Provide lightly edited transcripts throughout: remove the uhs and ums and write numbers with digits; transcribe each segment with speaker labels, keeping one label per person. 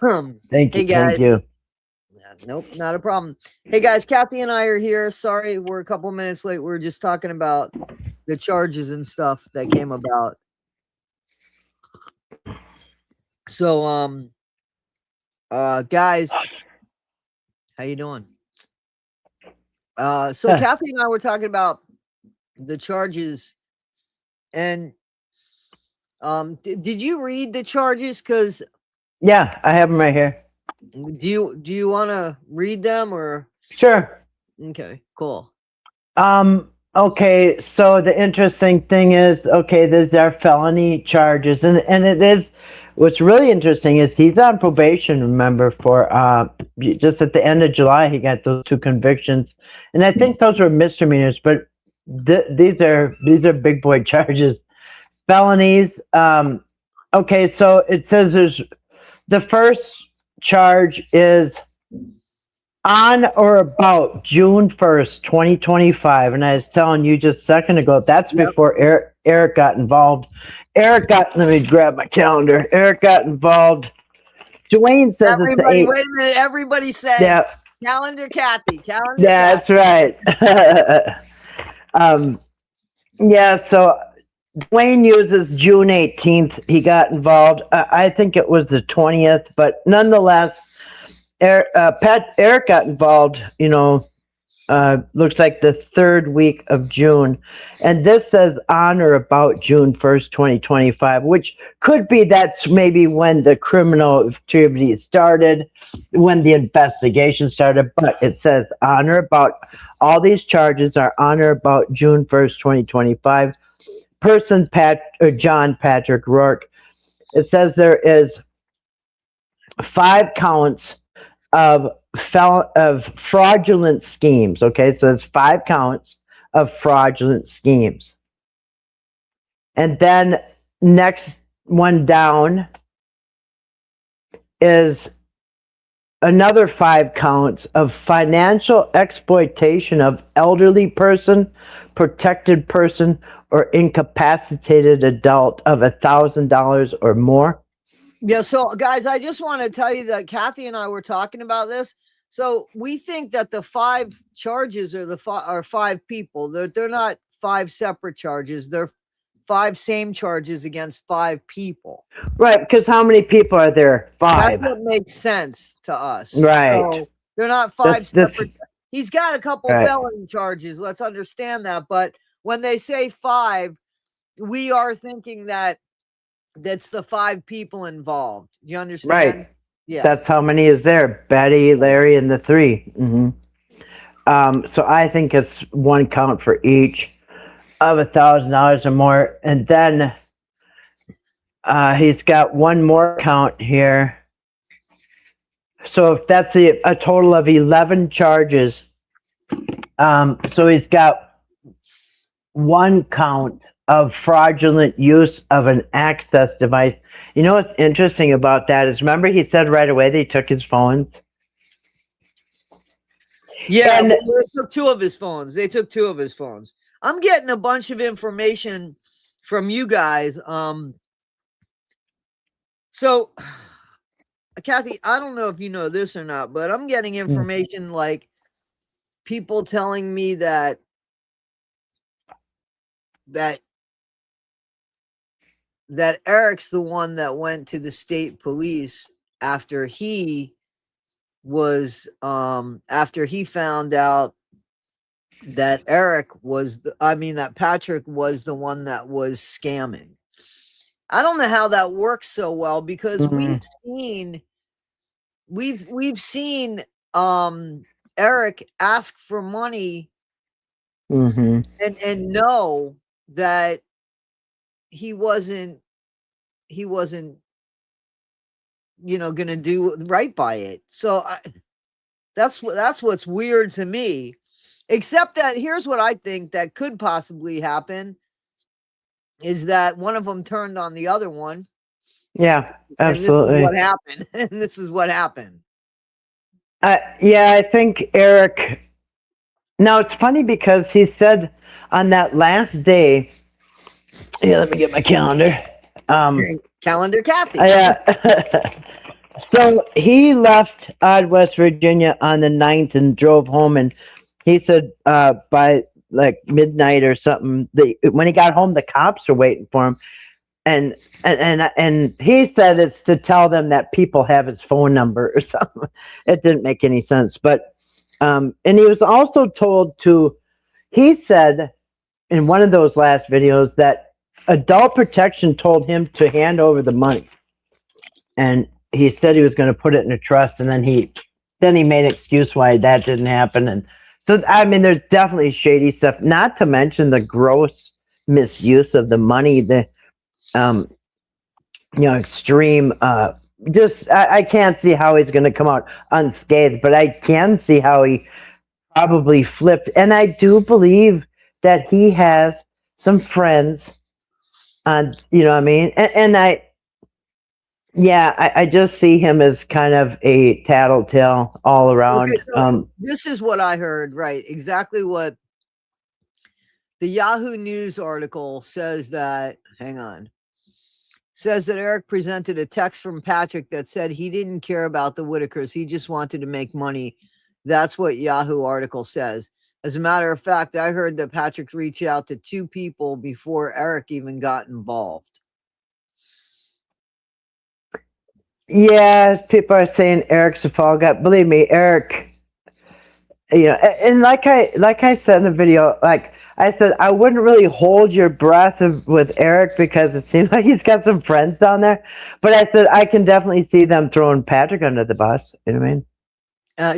Speaker 1: Thank
Speaker 2: Hey
Speaker 1: you. Thank
Speaker 2: guys.
Speaker 1: you.
Speaker 2: Nope, not a problem. Hey guys, Kathy and I are here. Sorry, we're a couple minutes late. We were just talking about the charges and stuff that came about. So, guys, how you doing? So Kathy and I were talking about the charges, and did you read the charges? Because
Speaker 1: Yeah, I have them right here.
Speaker 2: do you want to read them or?
Speaker 1: Sure.
Speaker 2: Okay, cool.
Speaker 1: Okay, so the interesting thing is, okay, these are felony charges, and it is. What's really interesting is he's on probation. Remember, for just at the end of July, he got those two convictions, and I think those were misdemeanors, but these are big boy charges, felonies. Okay, so it says there's the first charge is on or about June 1st, 2025. And I was telling you just a second ago, that's
Speaker 2: Yep.
Speaker 1: before Eric got involved. Let me grab my calendar. Eric got involved. Dwayne says it's the
Speaker 2: Everybody,
Speaker 1: 8th.
Speaker 2: wait a minute. Everybody say
Speaker 1: Yeah,
Speaker 2: calendar Kathy, calendar Kathy.
Speaker 1: that's right. Yeah, so Dwayne uses June 18th. He got involved. I think it was the 20th, but nonetheless, Eric got involved, looks like the third week of June. And this says on or about June 1st, 2025, which could be that's maybe when the criminal activity started, when the investigation started, but it says on or about, all these charges are on or about June 1st, 2025. Person John Patrick Rourke. It says there is 5 counts of fraudulent schemes. Okay, so there's 5 counts of fraudulent schemes, and then next one down is another 5 counts of financial exploitation of elderly person, protected person, or incapacitated adult of $1,000 or more.
Speaker 2: Yeah, so guys, I just want to tell you that Kathy and I were talking about this. So we think that the 5 charges are 5 people. They're not 5 separate charges. They're 5 same charges against 5 people.
Speaker 1: Right, because how many people are there? 5.
Speaker 2: That's what makes sense to us.
Speaker 1: Right.
Speaker 2: So they're not 5
Speaker 1: This,
Speaker 2: separate. He's got a couple
Speaker 1: right.
Speaker 2: felony charges. Let's understand that. But when they say 5, we are thinking that that's the 5 people involved. Do you understand?
Speaker 1: Right.
Speaker 2: Yeah.
Speaker 1: That's how many is there? Betty, Larry, and the 3. So I think it's 1 count for each of $1,000 or more, and then he's got 1 more count here. So if that's a total of 11 charges, so he's got 1 count of fraudulent use of an access device. You know what's interesting about that is, remember he said right away they took his phones?
Speaker 2: Yeah, they took 2 of his phones. I'm getting a bunch of information from you guys. So Kathy, I don't know if you know this or not, but I'm getting information like people telling me that Eric's the one that went to the state police after he found out that that Patrick was the one that was scamming. I don't know how that works so well, because we've seen Eric ask for money and know that he wasn't gonna do right by it. So that's what's weird to me. Except that here's what I think that could possibly happen is that one of them turned on the other one.
Speaker 1: Yeah, absolutely.
Speaker 2: And this is what happened. And this is what happened.
Speaker 1: Yeah, I think Eric. Now it's funny because he said on that last day. Yeah, let me get my calendar.
Speaker 2: Calendar Kathy.
Speaker 1: Yeah. So he left West Virginia on the 9th and drove home, and he said by like midnight or something, when he got home, the cops were waiting for him, and he said it's to tell them that people have his phone number or something. It didn't make any sense, but and he was also told to. He said in one of those last videos that Adult Protection told him to hand over the money, and he said he was going to put it in a trust, and then he made an excuse why that didn't happen. And so, I mean, there's definitely shady stuff, not to mention the gross misuse of the money, the extreme just I can't see how he's going to come out unscathed, but I can see how he probably flipped. And I do believe that he has some friends on, you know what I mean? And I just see him as kind of a tattletale all around.
Speaker 2: Okay, so this is what I heard, right? Exactly what the Yahoo News article says that, says that Eric presented a text from Patrick that said he didn't care about the Whitakers. He just wanted to make money. That's what Yahoo article says. As a matter of fact, I heard that Patrick reached out to 2 people before Eric even got involved.
Speaker 1: Yeah, people are saying Eric's a fall guy. Believe me, Eric, and like I said in the video, like I said, I wouldn't really hold your breath with Eric because it seems like he's got some friends down there. But I said I can definitely see them throwing Patrick under the bus. You know what I mean?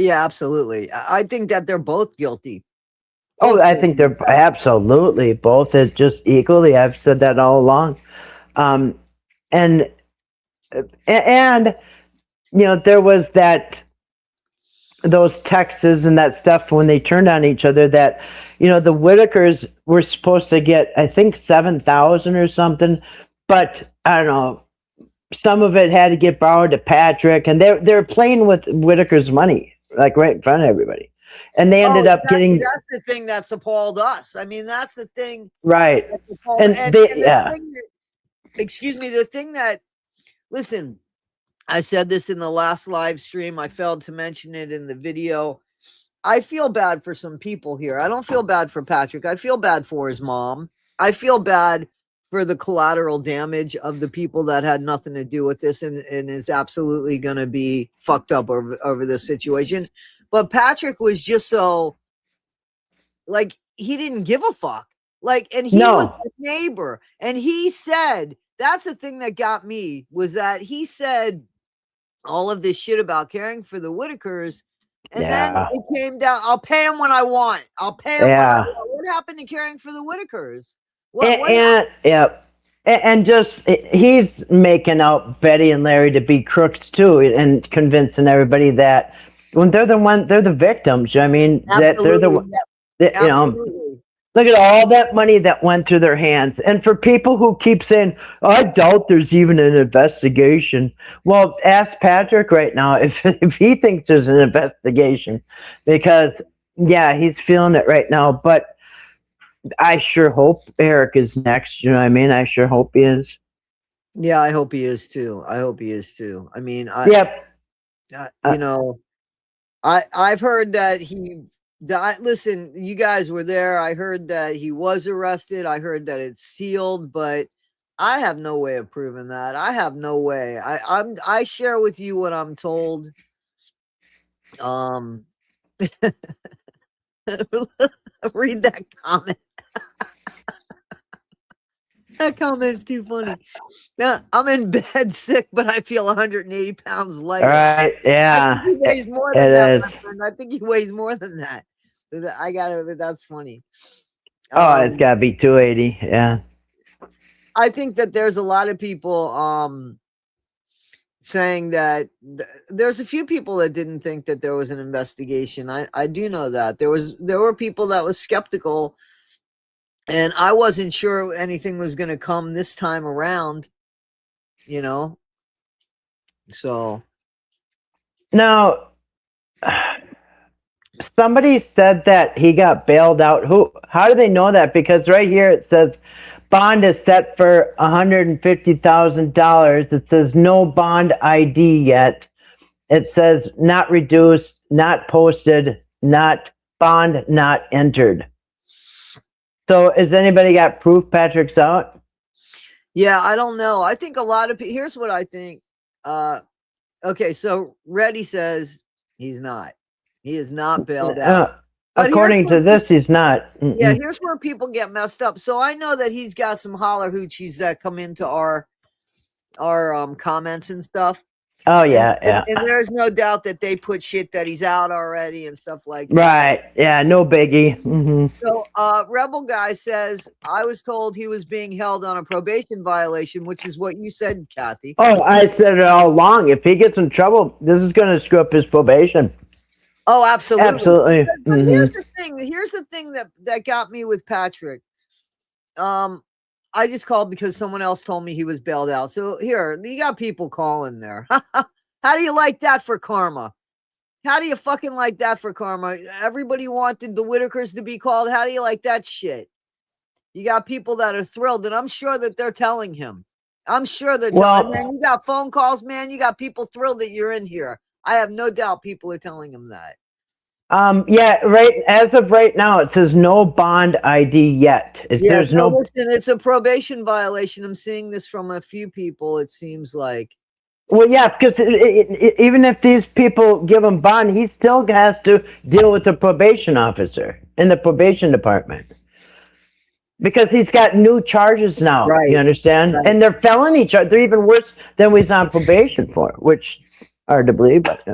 Speaker 2: Yeah, absolutely. I think that they're both guilty.
Speaker 1: I think they're absolutely both is just equally. I've said that all along. And there was those texts and that stuff when they turned on each other that, the Whitakers were supposed to get, I think, 7,000 or something, but I don't know, some of it had to get borrowed to Patrick, and they're playing with Whitaker's money, like right in front of everybody. And they ended up getting.
Speaker 2: That's the thing that's appalled us. I mean, that's the thing.
Speaker 1: Right.
Speaker 2: The thing that, listen, I said this in the last live stream. I failed to mention it in the video. I feel bad for some people here. I don't feel bad for Patrick. I feel bad for his mom. I feel bad for the collateral damage of the people that had nothing to do with this and is absolutely going to be fucked up over this situation. But Patrick was just so, like, he didn't give a fuck. Like, and he was a neighbor. And he said, that's the thing that got me, was that he said all of this shit about caring for the Whitakers. And then it came down, I'll pay him when I want. I'll pay him when I want. What happened to caring for the Whitakers?
Speaker 1: And just he's making out Betty and Larry to be crooks too, and convincing everybody that when they're the victims. I mean, that they're the look at all that money that went through their hands. And for people who keep saying, I doubt there's even an investigation. Well, ask Patrick right now if he thinks there's an investigation, because he's feeling it right now. But I sure hope Eric is next. You know what I mean? I sure hope he is.
Speaker 2: Yeah, I hope he is too. I mean, I've heard that he died. Listen, you guys were there. I heard that he was arrested. I heard that it's sealed, but I have no way of proving that. I have no way. I share with you what I'm told. Read that comment. That comment's too funny. Now, I'm in bed sick, but I feel 180 pounds lighter.
Speaker 1: All right, yeah.
Speaker 2: He weighs more than that. I think he weighs more than that. That's funny.
Speaker 1: It's got to be 280. Yeah.
Speaker 2: I think that there's a lot of people saying that there's a few people that didn't think that there was an investigation. I do know that there were people that was skeptical, and I wasn't sure anything was going to come this time around, so.
Speaker 1: Now, somebody said that he got bailed out. How do they know that? Because right here it says bond is set for $150,000. It says no bond ID yet. It says not reduced, not posted, not bond, not entered. So has anybody got proof Patrick's out?
Speaker 2: Yeah, I don't know. I think a lot of people, here's what I think. Okay, so Reddy says he's not. He is not bailed out.
Speaker 1: According to this, he's not.
Speaker 2: Yeah, here's where people get messed up. So I know that he's got some holler hoochies that come into our comments and stuff.
Speaker 1: Oh yeah,
Speaker 2: and there's no doubt that they put shit that he's out already and stuff like that.
Speaker 1: Right. Yeah, no biggie. Mm-hmm.
Speaker 2: So Rebel Guy says, I was told he was being held on a probation violation, which is what you said, Kathy.
Speaker 1: Oh, I said it all along. If he gets in trouble, this is going to screw up his probation.
Speaker 2: Oh, absolutely.
Speaker 1: Absolutely.
Speaker 2: But here's the thing. Here's the thing that got me with Patrick. I just called because someone else told me he was bailed out. So here, you got people calling there. How do you like that for karma? How do you fucking like that for karma? Everybody wanted the Whitakers to be called. How do you like that shit? You got people that are thrilled, and I'm sure that they're telling him. I'm sure they're telling him. You got phone calls, man. You got people thrilled that you're in here. I have no doubt people are telling him that.
Speaker 1: Yeah, right. As of right now, it says no bond ID yet. There's no.
Speaker 2: Listen, it's a probation violation. I'm seeing this from a few people. It seems like.
Speaker 1: Well, yeah, because even if these people give him bond, he still has to deal with the probation officer in the probation department because he's got new charges now. Right. You understand? Right. And they're felony charges. They're even worse than he's on probation for, which hard to believe, but.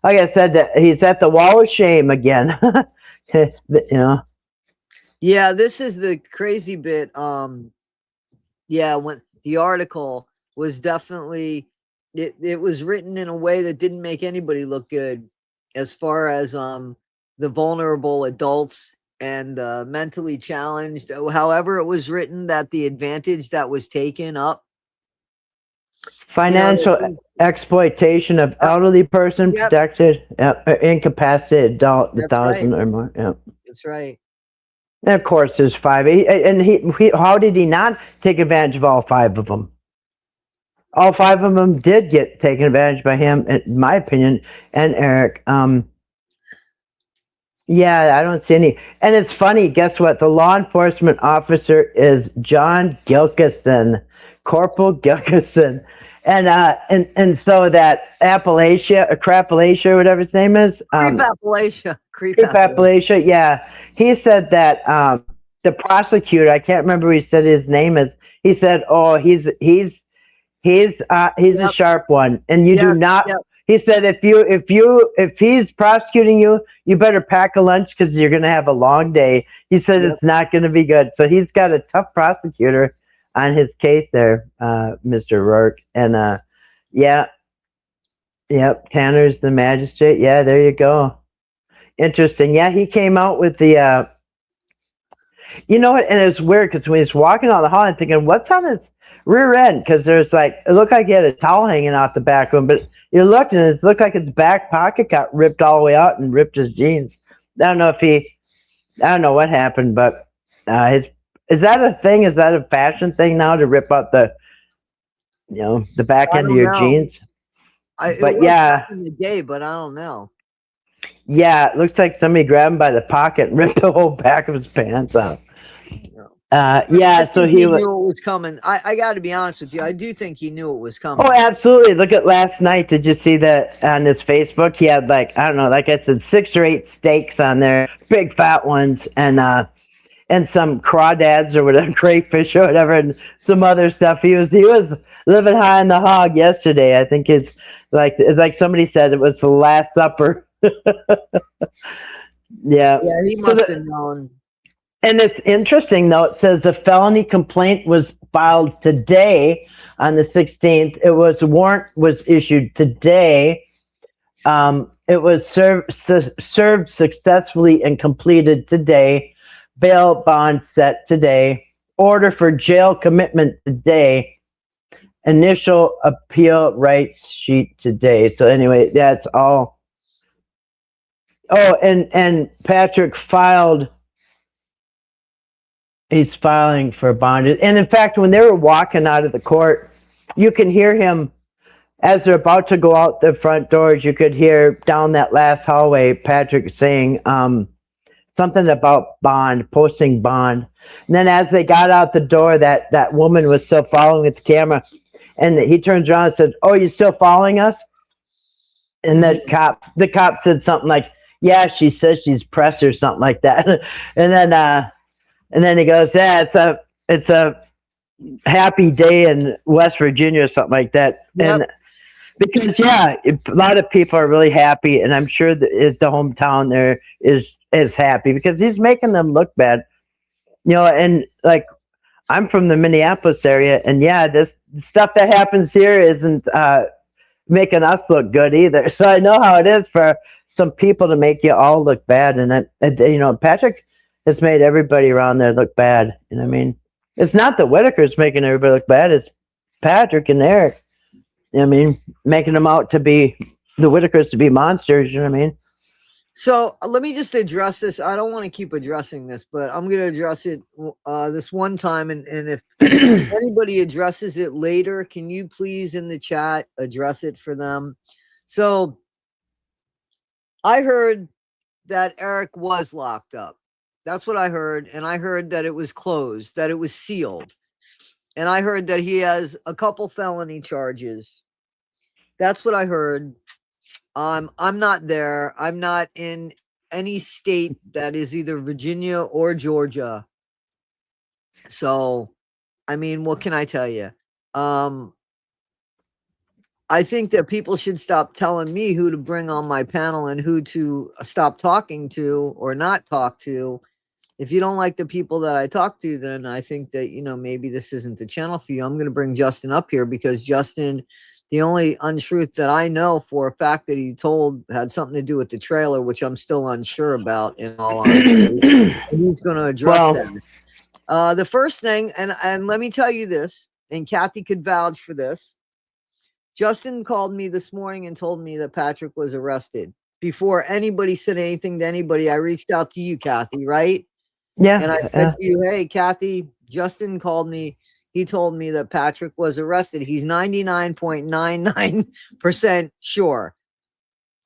Speaker 1: Like I said, that he's at the wall of shame again. You know.
Speaker 2: Yeah, this is the crazy bit. Yeah, when the article was definitely it was written in a way that didn't make anybody look good, as far as the vulnerable adults and mentally challenged. However, it was written that the advantage that was taken up.
Speaker 1: Financial exploitation of elderly person, protected, incapacitated adult, 1,000 or more. Yeah,
Speaker 2: that's right.
Speaker 1: And of course, there's 5. And he how did he not take advantage of all 5 of them? All 5 of them did get taken advantage by him, in my opinion, and Eric. Yeah, I don't see any. And it's funny. Guess what? The law enforcement officer is John Gilkison, Corporal Gilkison. And so that Crappalachia, whatever his name is. Creep Appalachia, yeah. He said that the prosecutor, I can't remember who he said his name is, he said, oh, he's a sharp one. And you do not, he said, if he's prosecuting you, you better pack a lunch because you're going to have a long day. He said it's not going to be good. So he's got a tough prosecutor on his case there, Mr. Rourke. And Tanner's the magistrate. Yeah, there you go. Interesting. Yeah, he came out with the you know what, and it's weird because when he's walking down the hall, I'm thinking, what's on his rear end? Because there's it looked like he had a towel hanging out the back of him, but you looked and it looked like his back pocket got ripped all the way out and ripped his jeans. I don't know what happened, but is that a thing? Is that a fashion thing now to rip out the back end of your jeans?
Speaker 2: But yeah, in the day, but I don't know.
Speaker 1: Yeah, it looks like somebody grabbed him by the pocket and ripped the whole back of his pants out. So he
Speaker 2: knew it was coming. I got to be honest with you. I do think he knew it was coming.
Speaker 1: Oh, absolutely. Look at last night. Did you see that on his Facebook? He had I don't know, like I said, 6 or 8 steaks on there, big fat ones, and some crawdads or whatever, crayfish or whatever, and some other stuff. He was living high on the hog yesterday. I think it's like somebody said, it was the Last Supper. Yeah,
Speaker 2: he must have known.
Speaker 1: And it's interesting, though. It says the felony complaint was filed today on the 16th. The warrant was issued today. It was served successfully and completed today. Bail bond set today. Order for jail commitment today. Initial appeal rights sheet today. So anyway, that's all. Oh, and Patrick filed. He's filing for bond. And in fact, when they were walking out of the court, you can hear him as they're about to go out the front doors, you could hear down that last hallway Patrick saying something about bond, posting bond. And then as they got out the door, that woman was still following with the camera, and he turns around and said, "Oh, you still following us?" And the cop said something like, "Yeah, she says she's pressed or something like that." And then he goes, "Yeah, it's a happy day in West Virginia or something like that."
Speaker 2: Yep.
Speaker 1: And because a lot of people are really happy, and I'm sure that the hometown there is happy because he's making them look bad. And like I'm from the Minneapolis area, and this stuff that happens here isn't making us look good either. So I know how it is for some people to make you all look bad, and Patrick has made everybody around there look bad. And I mean, it's not the Whitakers making everybody look bad; it's Patrick and Eric. I mean, making them out to be the Whitakers to be monsters. You know what I mean?
Speaker 2: So let me just address this. I don't want to keep addressing this, but I'm going to address it this one time. And if anybody addresses it later, can you please in the chat address it for them? So I heard that Eric was locked up. That's what I heard. And I heard that it was closed, that it was sealed. And I heard that he has a couple felony charges. That's what I heard. I'm not there. I'm not in any state that is either Virginia or Georgia. So, I mean, what can I tell you? I think that people should stop telling me who to bring on my panel and who to stop talking to or not talk to. If you don't like the people that I talk to, then I think that, maybe this isn't the channel for you. I'm going to bring Justin up here because Justin, the only untruth that I know for a fact that he told had something to do with the trailer, which I'm still unsure about in all honesty. He's going to address that. The first thing, and let me tell you this, and Kathy could vouch for this. Justin called me this morning and told me that Patrick was arrested. Before anybody said anything to anybody, I reached out to you, Kathy, right?
Speaker 1: Yeah.
Speaker 2: And I said to you, hey, Kathy, Justin called me. He told me that Patrick was arrested. He's 99.99% sure.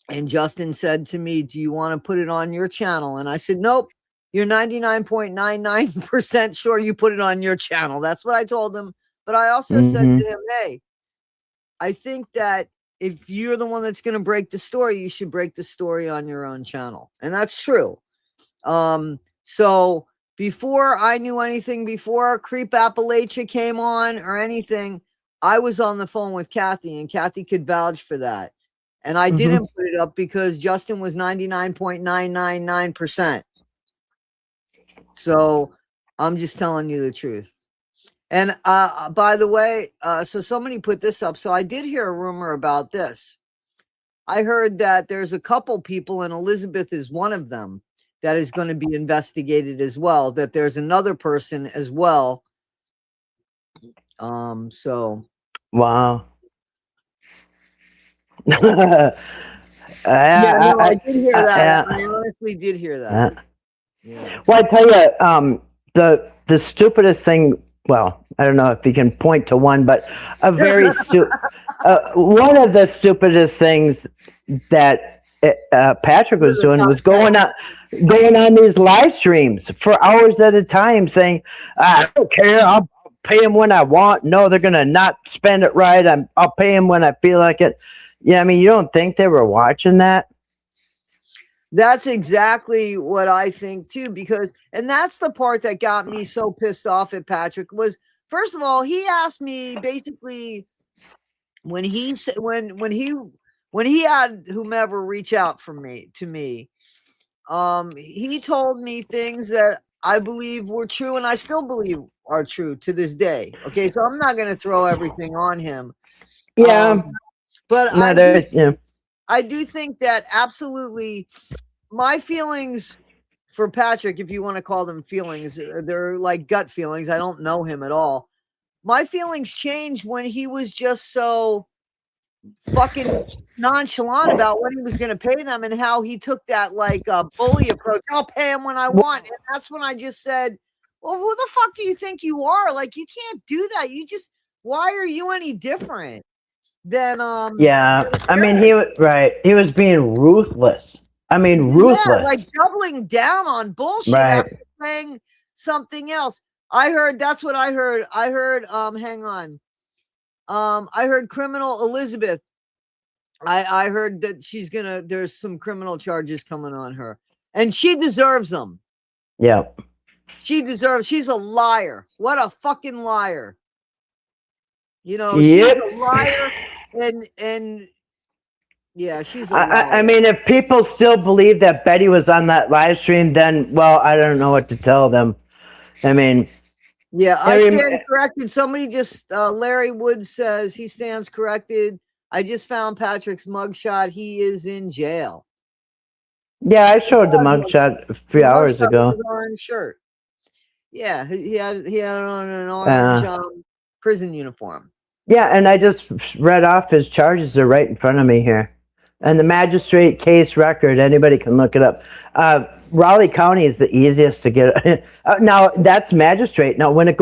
Speaker 2: And Justin said to me, do you want to put it on your channel? And I said, nope, you're 99.99% sure you put it on your channel. That's what I told him. But I also said to him, hey, I think that if you're the one that's going to break the story, you should break the story on your own channel. And that's true. So before I knew anything, before Creep Appalachia came on or anything, I was on the phone with Kathy, and Kathy could vouch for that. And I didn't put it up because Justin was 99.999%. So I'm just telling you the truth. And by the way, so somebody put this up. So I did hear a rumor about this. I heard that there's a couple people, and Elizabeth is one of them, that is going to be investigated as well, that there's another person as well. So
Speaker 1: wow.
Speaker 2: I did hear that. I honestly did hear that.
Speaker 1: Well, I tell you, the stupidest thing, well, I don't know if you can point to one, but a very one of the stupidest things that Patrick was doing was going on these live streams for hours at a time saying, I don't care, I'll pay him when I want. No, they're going to not spend it right. I'll pay him when I feel like it. Yeah, I mean, you don't think they were watching that?
Speaker 2: That's exactly what I think too, and that's the part that got me so pissed off at Patrick was, first of all, he asked me basically when he had whomever reach out to me, he told me things that I believe were true, and I still believe are true to this day. Okay, so I'm not going to throw everything on him.
Speaker 1: Yeah,
Speaker 2: but I do think that absolutely my feelings for Patrick, if you want to call them feelings, they're like gut feelings. I don't know him at all. My feelings changed when he was just so fucking nonchalant about when he was going to pay them and how he took that like bully approach. I'll pay him when I want. And that's when I just said, well, who the fuck do you think you are? Like, you can't do that. Why are you any different? then
Speaker 1: Yeah, I mean, he was being ruthless. I mean,
Speaker 2: yeah,
Speaker 1: ruthless.
Speaker 2: like doubling down on bullshit
Speaker 1: Right.
Speaker 2: after saying something else. I heard that's what I heard. I heard hang on. I heard criminal Elizabeth. I heard that there's some criminal charges coming on her. And she deserves them.
Speaker 1: Yeah.
Speaker 2: She's a liar. What a fucking liar. You know, she's
Speaker 1: Yep.
Speaker 2: a liar and yeah, she's a
Speaker 1: I
Speaker 2: liar.
Speaker 1: mean, if people still believe that Betty was on that live stream, then, well, I don't know what to tell them. I mean,
Speaker 2: Yeah, I stand corrected. Somebody just Larry Woods says he stands corrected. I just found Patrick's mugshot. He is in jail.
Speaker 1: yeah, I showed the mugshot a few hours ago.
Speaker 2: With an orange shirt. Yeah, he had on an orange prison uniform.
Speaker 1: Yeah, and I just read off his charges. They're right in front of me here. And the magistrate case record, anybody can look it up. Raleigh County is the easiest to get. Now, that's magistrate. Now, when it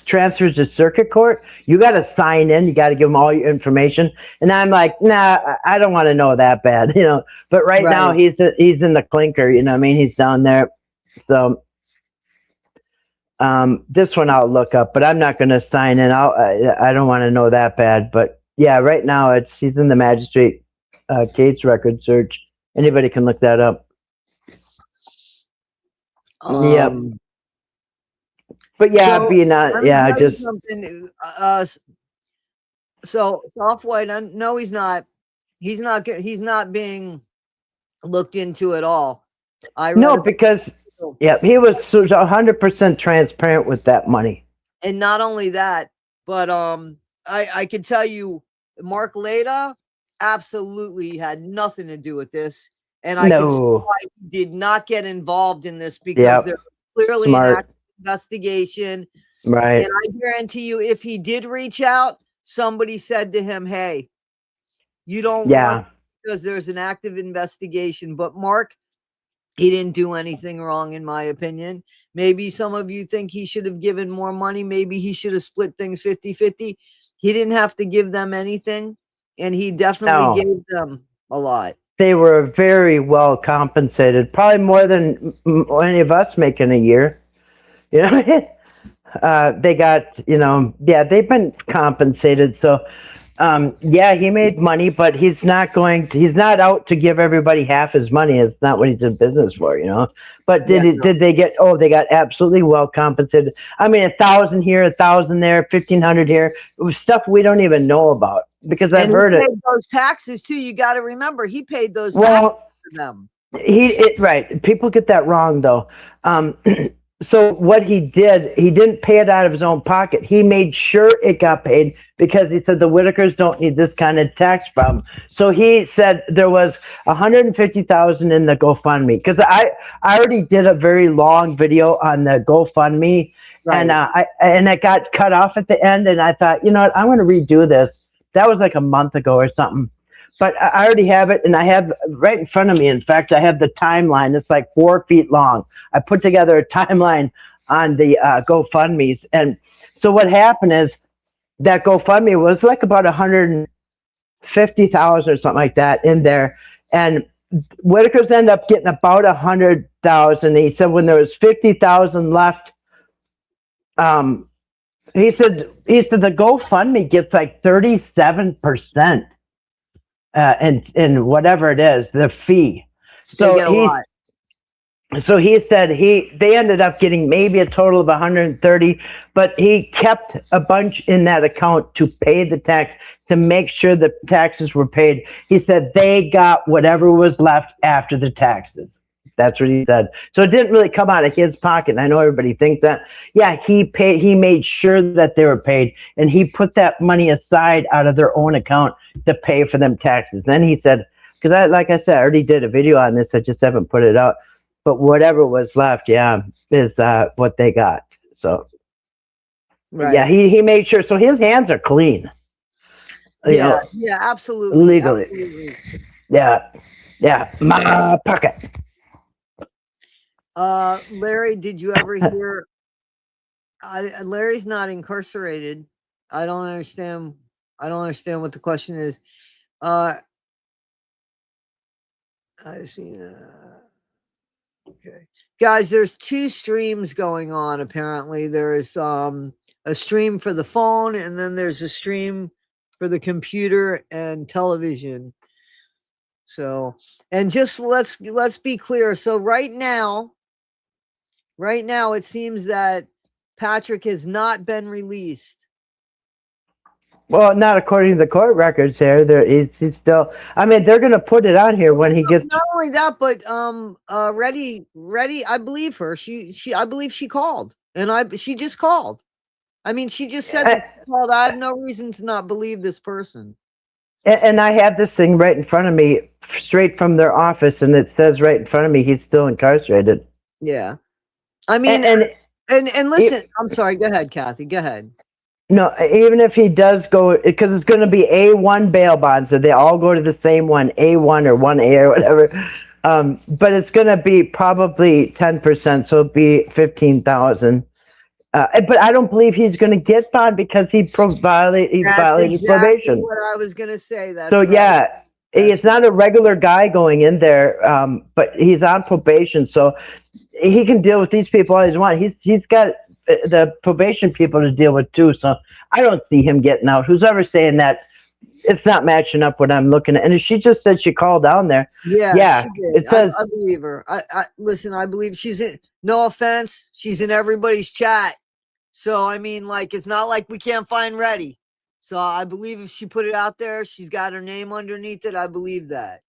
Speaker 1: transfers to circuit court, you got to sign in. You got to give them all your information. And I'm like, nah, I don't want to know that bad, you know. But right now, he's in the clinker, you know what I mean? He's down there. So this one I'll look up, but I'm not going to sign in. I don't want to know that bad. But yeah, right now he's in the magistrate case record search. Anybody can look that up. Yep. But yeah, so, just
Speaker 2: something. So Soft White, no, he's not. He's not being looked into at all.
Speaker 1: Because he was 100% transparent with that money.
Speaker 2: And not only that, but I can tell you, Mark Leda absolutely had nothing to do with this. And I can see why he did not get involved in this because there's clearly an active investigation.
Speaker 1: Right.
Speaker 2: And I guarantee you, if he did reach out, somebody said to him, hey, you don't want because there's an active investigation. But Mark, he didn't do anything wrong, in my opinion. Maybe some of you think he should have given more money. Maybe he should have split things 50-50. He didn't have to give them anything. And he definitely gave them a lot.
Speaker 1: They were very well compensated, probably more than any of us make in a year. You know, they got, they've been compensated. So, he made money, but he's not out to give everybody half his money. It's not what he's in business for, you know. But did they get, they got absolutely well compensated. I mean, 1,000 here, 1,000 there, 1,500 here. It was stuff we don't even know about because I've heard it.
Speaker 2: Those taxes too. You got to remember, he paid those taxes for them.
Speaker 1: Right. People get that wrong though. So what he didn't pay it out of his own pocket. He made sure it got paid because he said the Whitakers don't need this kind of tax problem. So he said there was $150,000 in the GoFundMe because I already did a very long video on the GoFundMe, and it got cut off at the end. And I thought, you know what, I'm going to redo this. That was like a month ago or something. But I already have it, and I have right in front of me. In fact, I have the timeline. It's like 4 feet long. I put together a timeline on the GoFundMes. And so what happened is that GoFundMe was like about 150,000 or something like that in there. And Whitakers end up getting about 100,000. He said when there was 50,000 left, he said the GoFundMe gets like 37%. And whatever it is, the fee. So he said they ended up getting maybe a total of 130, but he kept a bunch in that account to pay the tax, to make sure the taxes were paid. He said they got whatever was left after the taxes. That's what he said. So it didn't really come out of his pocket. And I know everybody thinks that. Yeah, he made sure that they were paid, and he put that money aside out of their own account to pay for them taxes. Then he said, because like I said, I already did a video on this. I just haven't put it out. But whatever was left, is what they got. So, yeah, he made sure. So his hands are clean.
Speaker 2: Yeah, absolutely.
Speaker 1: Legally.
Speaker 2: Absolutely.
Speaker 1: Yeah, my pocket.
Speaker 2: Larry, did you ever hear? Larry's not incarcerated. I don't understand I don't understand what the question is. I see. Okay, guys, there's two streams going on. Apparently, there's a stream for the phone, and then there's a stream for the computer and television. So, and just let's be clear. So right now it seems that Patrick has not been released.
Speaker 1: Well, not according to the court records here. He's still. I mean, they're going to put it on here when he gets.
Speaker 2: Not only that, but Ready. I believe her. I believe she called, and she just called. I mean, she just said that she called. I have no reason to not believe this person.
Speaker 1: And I have this thing right in front of me, straight from their office, and it says right in front of me he's still incarcerated.
Speaker 2: Yeah, I mean, and listen. I'm sorry. Go ahead, Kathy. Go ahead.
Speaker 1: No, even if he does go, because it's going to be A1 bail bonds, so they all go to the same one, A1 or 1A or whatever. But it's going to be probably 10%, so it'll be 15,000. But I don't believe he's going to get bond because he violated exactly probation.
Speaker 2: What I was going to say. That's
Speaker 1: so right. Yeah, it's not a regular guy going in there, but he's on probation, so he can deal with these people all he wants. He's got the probation people to deal with too, so I don't see him getting out. Who's ever saying that? It's not matching up what I'm looking at. And she just said she called down there.
Speaker 2: Yeah. It says I believe her. I listen. I believe she's in. No offense, she's in everybody's chat. So I mean, like, it's not like we can't find Ready. So I believe if she put it out there, she's got her name underneath it. I believe that.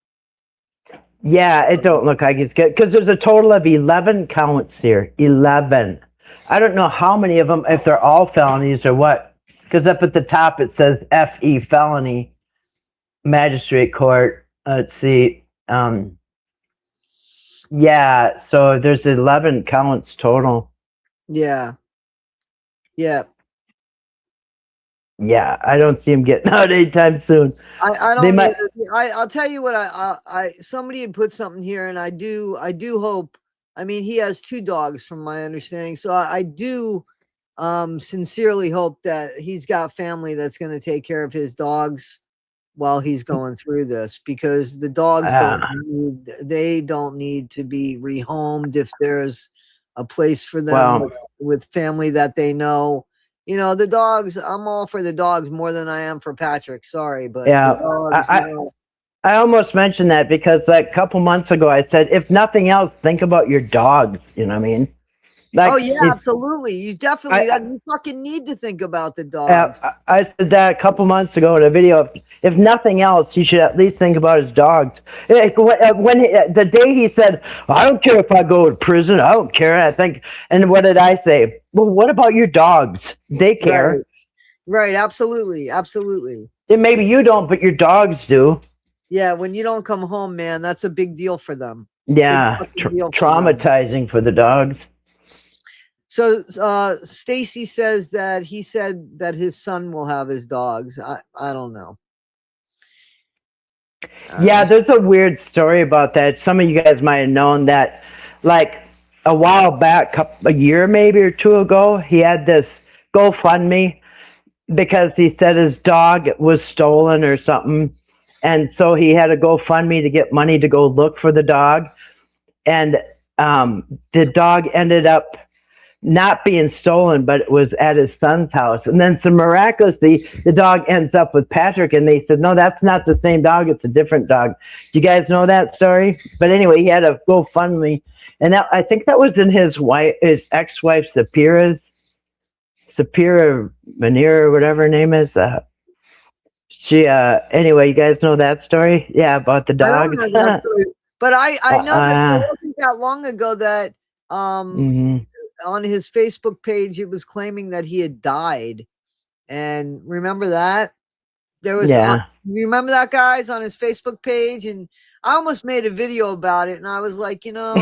Speaker 1: Yeah, it don't look like it's good because there's a total of 11 counts here. 11. I don't know how many of them, if they're all felonies or what, because up at the top it says FE felony, magistrate court. Let's see. Yeah, so there's 11 counts total.
Speaker 2: Yeah. Yeah.
Speaker 1: Yeah, I don't see him getting out anytime soon.
Speaker 2: I don't. I'll tell you what. I somebody had put something here, and I do hope. I mean, he has 2 dogs, from my understanding. So I do sincerely hope that he's got family that's going to take care of his dogs while he's going through this, because the dogs don't need to be rehomed if there's a place for them with family that they know. You know, the dogs, I'm all for the dogs more than I am for Patrick. Sorry, but
Speaker 1: yeah,
Speaker 2: dogs,
Speaker 1: I almost mentioned that because like a couple months ago I said, if nothing else, think about your dogs. You know what I mean?
Speaker 2: Like, oh yeah, absolutely. You definitely you fucking need to think about the dogs.
Speaker 1: I said that a couple months ago in a video. If nothing else, you should at least think about his dogs. When the day he said, "I don't care if I go to prison. I don't care." I think, and what did I say? Well, what about your dogs? They care.
Speaker 2: Right. Absolutely. Absolutely.
Speaker 1: And maybe you don't, but your dogs do.
Speaker 2: Yeah. When you don't come home, man, that's a big deal for them.
Speaker 1: Yeah. Traumatizing for the dogs.
Speaker 2: So Stacy says that he said that his son will have his dogs. I don't know.
Speaker 1: Yeah, there's a weird story about that. Some of you guys might have known that, like a while back, a year maybe or 2 ago, he had this GoFundMe because he said his dog was stolen or something. And so he had a GoFundMe to get money to go look for the dog. And the dog ended up not being stolen, but it was at his son's house. And then miraculously, the dog ends up with Patrick, and they said, no, that's not the same dog. It's a different dog. Do you guys know that story? But anyway, he had a GoFundMe, and I think that was in his ex-wife, Sapira Manir, or whatever her name is. Anyway, you guys know that story? Yeah, about the dog.
Speaker 2: I don't know that story, but I know that it wasn't that long ago that on his Facebook page, it was claiming that he had died. And remember that? There was, you remember that, guys, on his Facebook page? And I almost made a video about it. And I was like,
Speaker 1: was there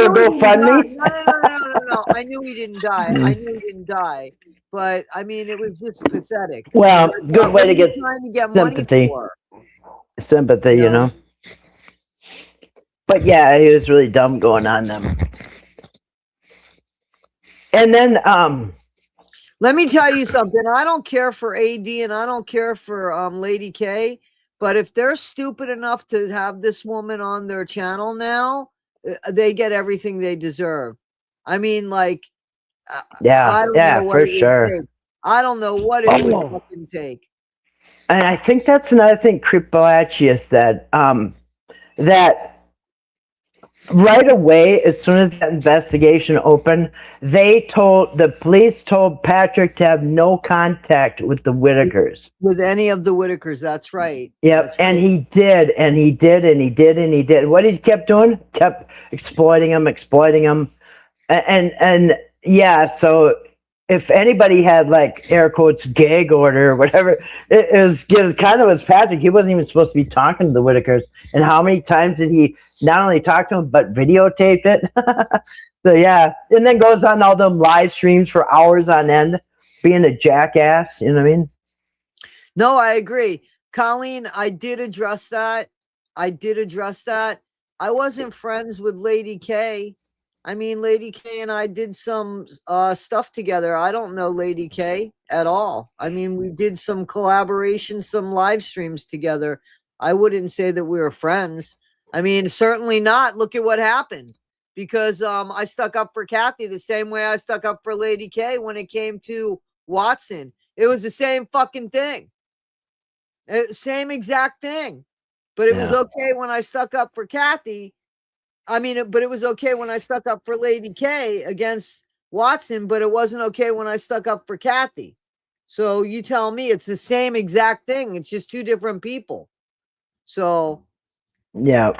Speaker 1: a GoFundMe?
Speaker 2: No. I knew he didn't die. I knew he didn't die. But I mean, it was just pathetic.
Speaker 1: Well, good way to get sympathy. Sympathy, you know. But yeah, he was really dumb going on them. And then
Speaker 2: Let me tell you something. I don't care for AD and I don't care for Lady K, but if they're stupid enough to have this woman on their channel now, they get everything they deserve. I mean, like, I
Speaker 1: Yeah,
Speaker 2: don't know
Speaker 1: yeah,
Speaker 2: what
Speaker 1: for
Speaker 2: it would
Speaker 1: sure.
Speaker 2: take. I don't know what it would
Speaker 1: Oh,
Speaker 2: fucking take.
Speaker 1: and I think that's another thing Creepalachius said. That right away, as soon as that investigation opened, the police told Patrick to have no contact with the Whitakers.
Speaker 2: With any of the Whitakers, that's right.
Speaker 1: Yep,
Speaker 2: That's
Speaker 1: and
Speaker 2: right.
Speaker 1: he did, and he did, and he did, and he did. What he kept doing? Kept exploiting him, and yeah. So if anybody had like air quotes gag order or whatever, it was kind of as Patrick. He wasn't even supposed to be talking to the Whitakers. And how many times did he not only talk to them but videotape it? So yeah, and then goes on all them live streams for hours on end, being a jackass. You know what I mean?
Speaker 2: No, I agree. Colleen, I did address that. I wasn't friends with Lady K. I mean, Lady K and I did some stuff together. I don't know Lady K at all. I mean, we did some collaboration, some live streams together. I wouldn't say that we were friends. I mean, certainly not. Look at what happened. Because I stuck up for Kathy the same way I stuck up for Lady K when it came to Watson. It was the same fucking thing. Same exact thing. But it was okay when I stuck up for Kathy. I mean, but it was okay when I stuck up for Lady K against Watson, but it wasn't okay when I stuck up for Kathy. So you tell me it's the same exact thing. It's just two different people. So
Speaker 1: yeah.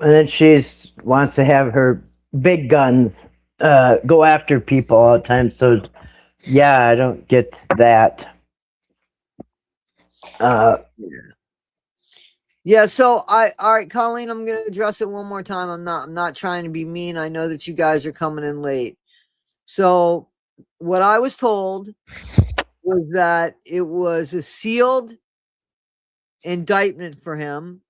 Speaker 1: And then she wants to have her big guns go after people all the time. So yeah, I don't get that.
Speaker 2: Yeah, so all right, Colleen, I'm gonna address it one more time. I'm not trying to be mean. I know that you guys are coming in late. So what I was told was that it was a sealed indictment for him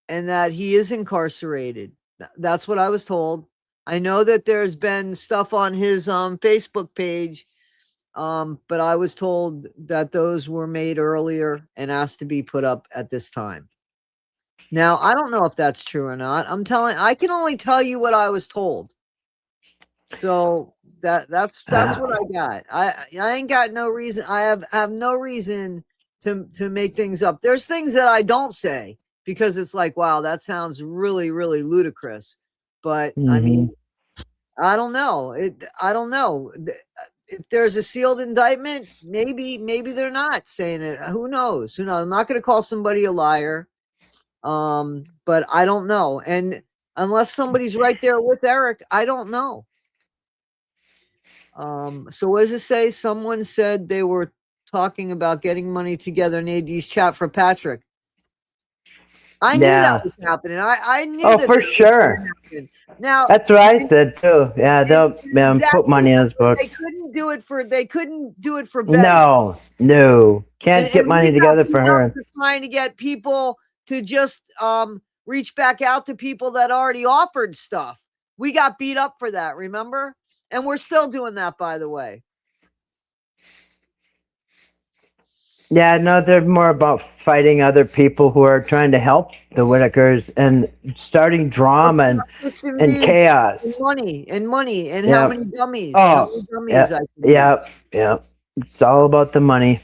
Speaker 2: and that he is incarcerated. That's what I was told. I know that there's been stuff on his Facebook page, but I was told that those were made earlier and asked to be put up at this time. Now, I don't know if that's true or not. I can only tell you what I was told. So that's what I got. I ain't got no reason. I have no reason to make things up. There's things that I don't say because it's like, wow, that sounds really, really ludicrous. But I mean, I don't know. I don't know. If there's a sealed indictment, maybe they're not saying it. Who knows? Who knows? I'm not going to call somebody a liar. But I don't know. And unless somebody's right there with Eric, I don't know. So what does it say? Someone said they were talking about getting money together in AD's chat for Patrick. I knew that was happening. I knew that
Speaker 1: for sure.
Speaker 2: Now
Speaker 1: that's what I said too. Yeah, they'll put money in his book.
Speaker 2: They couldn't do it for Betty.
Speaker 1: No. Can't get money together for her.
Speaker 2: Trying to get people to just reach back out to people that already offered stuff. We got beat up for that, remember? And we're still doing that, by the way.
Speaker 1: Yeah, no, they're more about fighting other people who are trying to help the Whitakers and starting drama and chaos.
Speaker 2: And money and how many dummies.
Speaker 1: How many dummies yeah. It's all about the money.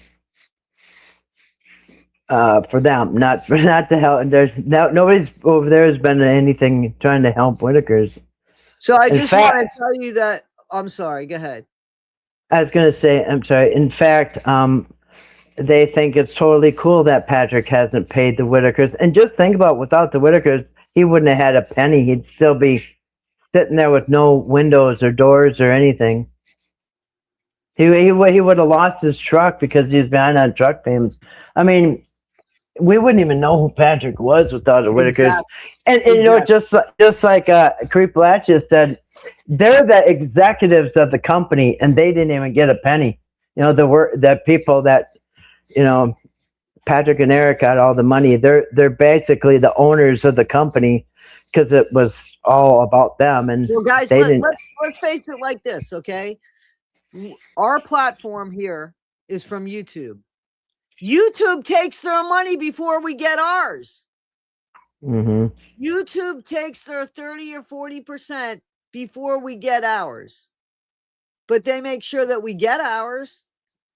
Speaker 1: For them, not to help. And there's nobody's over there has been anything trying to help Whitakers.
Speaker 2: So I just want to tell you that. I'm sorry. Go ahead.
Speaker 1: I was going to say, I'm sorry. In fact, they think it's totally cool that Patrick hasn't paid the Whitakers. And just think about, without the Whitakers, he wouldn't have had a penny. He'd still be sitting there with no windows or doors or anything. He would have lost his truck because he was behind on truck payments. I mean, we wouldn't even know who Patrick was without the Whitakers. Exactly. And you know, just like Creepalachius said, they're the executives of the company, and they didn't even get a penny. You know, the people that, you know, Patrick and Eric got all the money. They're basically the owners of the company because it was all about them. And
Speaker 2: well, guys, let's face it like this, okay? Our platform here is from YouTube. YouTube takes their money before we get ours.
Speaker 1: Mm-hmm.
Speaker 2: YouTube takes their 30 or 40% before we get ours. But they make sure that we get ours.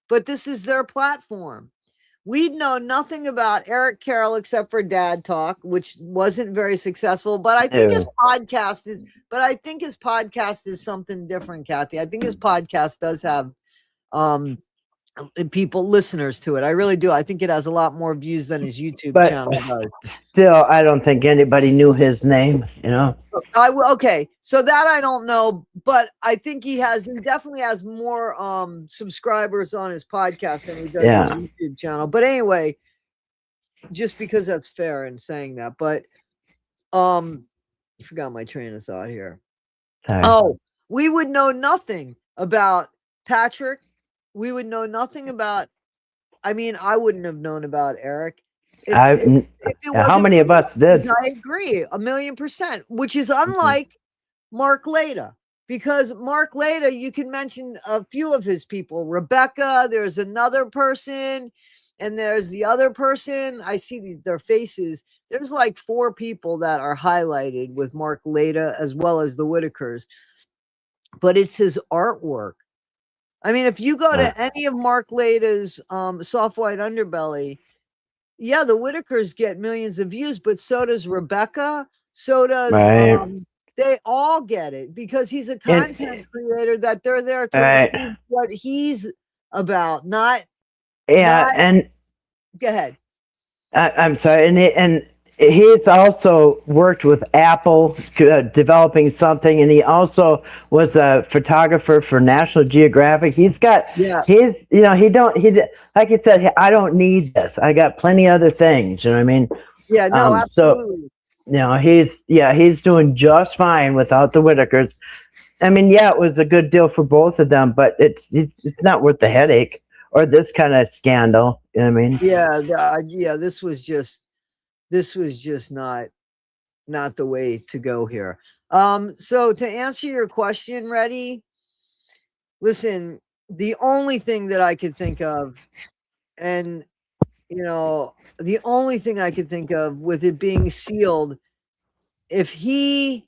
Speaker 2: But this is their platform. We know nothing about Eric Carroll except for Dad Talk, which wasn't very successful. But I think his podcast is something different, Kathy. I think his podcast does have people, listeners to it. I really do. I think it has a lot more views than his YouTube channel does.
Speaker 1: Still, I don't think anybody knew his name,
Speaker 2: Okay, so that I don't know, but I think he definitely has more subscribers on his podcast than he does his YouTube channel. But anyway, just because that's fair in saying that. But I forgot my train of thought here.
Speaker 1: Sorry.
Speaker 2: Oh, we would know nothing about Patrick. We would know nothing about, I wouldn't have known about Eric.
Speaker 1: How many of us did?
Speaker 2: I agree, 1,000,000%, which is unlike Mark Leda, because Mark Leda, you can mention a few of his people. Rebecca, there's another person, and there's the other person. I see their faces. There's like 4 people that are highlighted with Mark Leda as well as the Whitakers, but it's his artwork. If you go to any of Mark Leda's Soft White Underbelly, yeah, the Whitakers get millions of views, but so does Rebecca. So does they all get it because he's a content creator that they're there to receive what he's about, not.
Speaker 1: And
Speaker 2: go ahead.
Speaker 1: I'm sorry, and he's also worked with Apple developing something, and he also was a photographer for National Geographic. He's got like you said, I don't need this. I got plenty of other things. You know what I mean?
Speaker 2: Yeah, no, absolutely.
Speaker 1: So he's doing just fine without the Whitakers. It was a good deal for both of them, but it's not worth the headache or this kind of scandal. You know what I mean?
Speaker 2: Yeah. This was just not the way to go here. So to answer your question, Reddy, listen, the only thing that I could think of, and the only thing I could think of with it being sealed, if he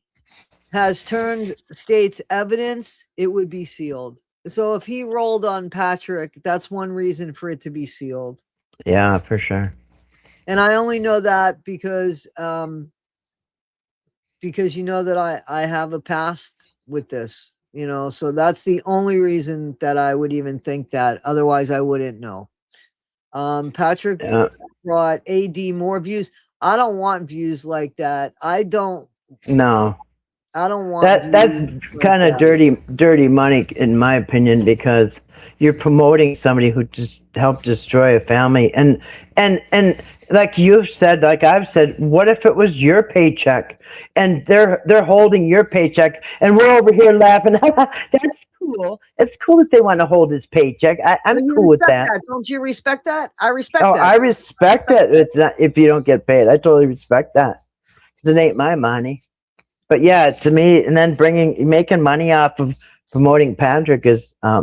Speaker 2: has turned state's evidence, it would be sealed. So if he rolled on Patrick, that's one reason for it to be sealed.
Speaker 1: Yeah, for sure.
Speaker 2: And I only know that because you know that I have a past with this, so that's the only reason that I would even think that. Otherwise, I wouldn't know. Patrick brought AD more views. I don't want views like that. I don't want
Speaker 1: that's kind of dirty money in my opinion, because you're promoting somebody who just helped destroy a family. And like you've said, like I've said, what if it was your paycheck and they're holding your paycheck and we're over here laughing? That's cool. It's cool if they want to hold his paycheck. I'm cool with that.
Speaker 2: Don't you respect that? I respect that.
Speaker 1: I respect it. It's not, if you don't get paid, I totally respect that. It ain't my money. But yeah, to me, and then making money off of promoting Patrick is, I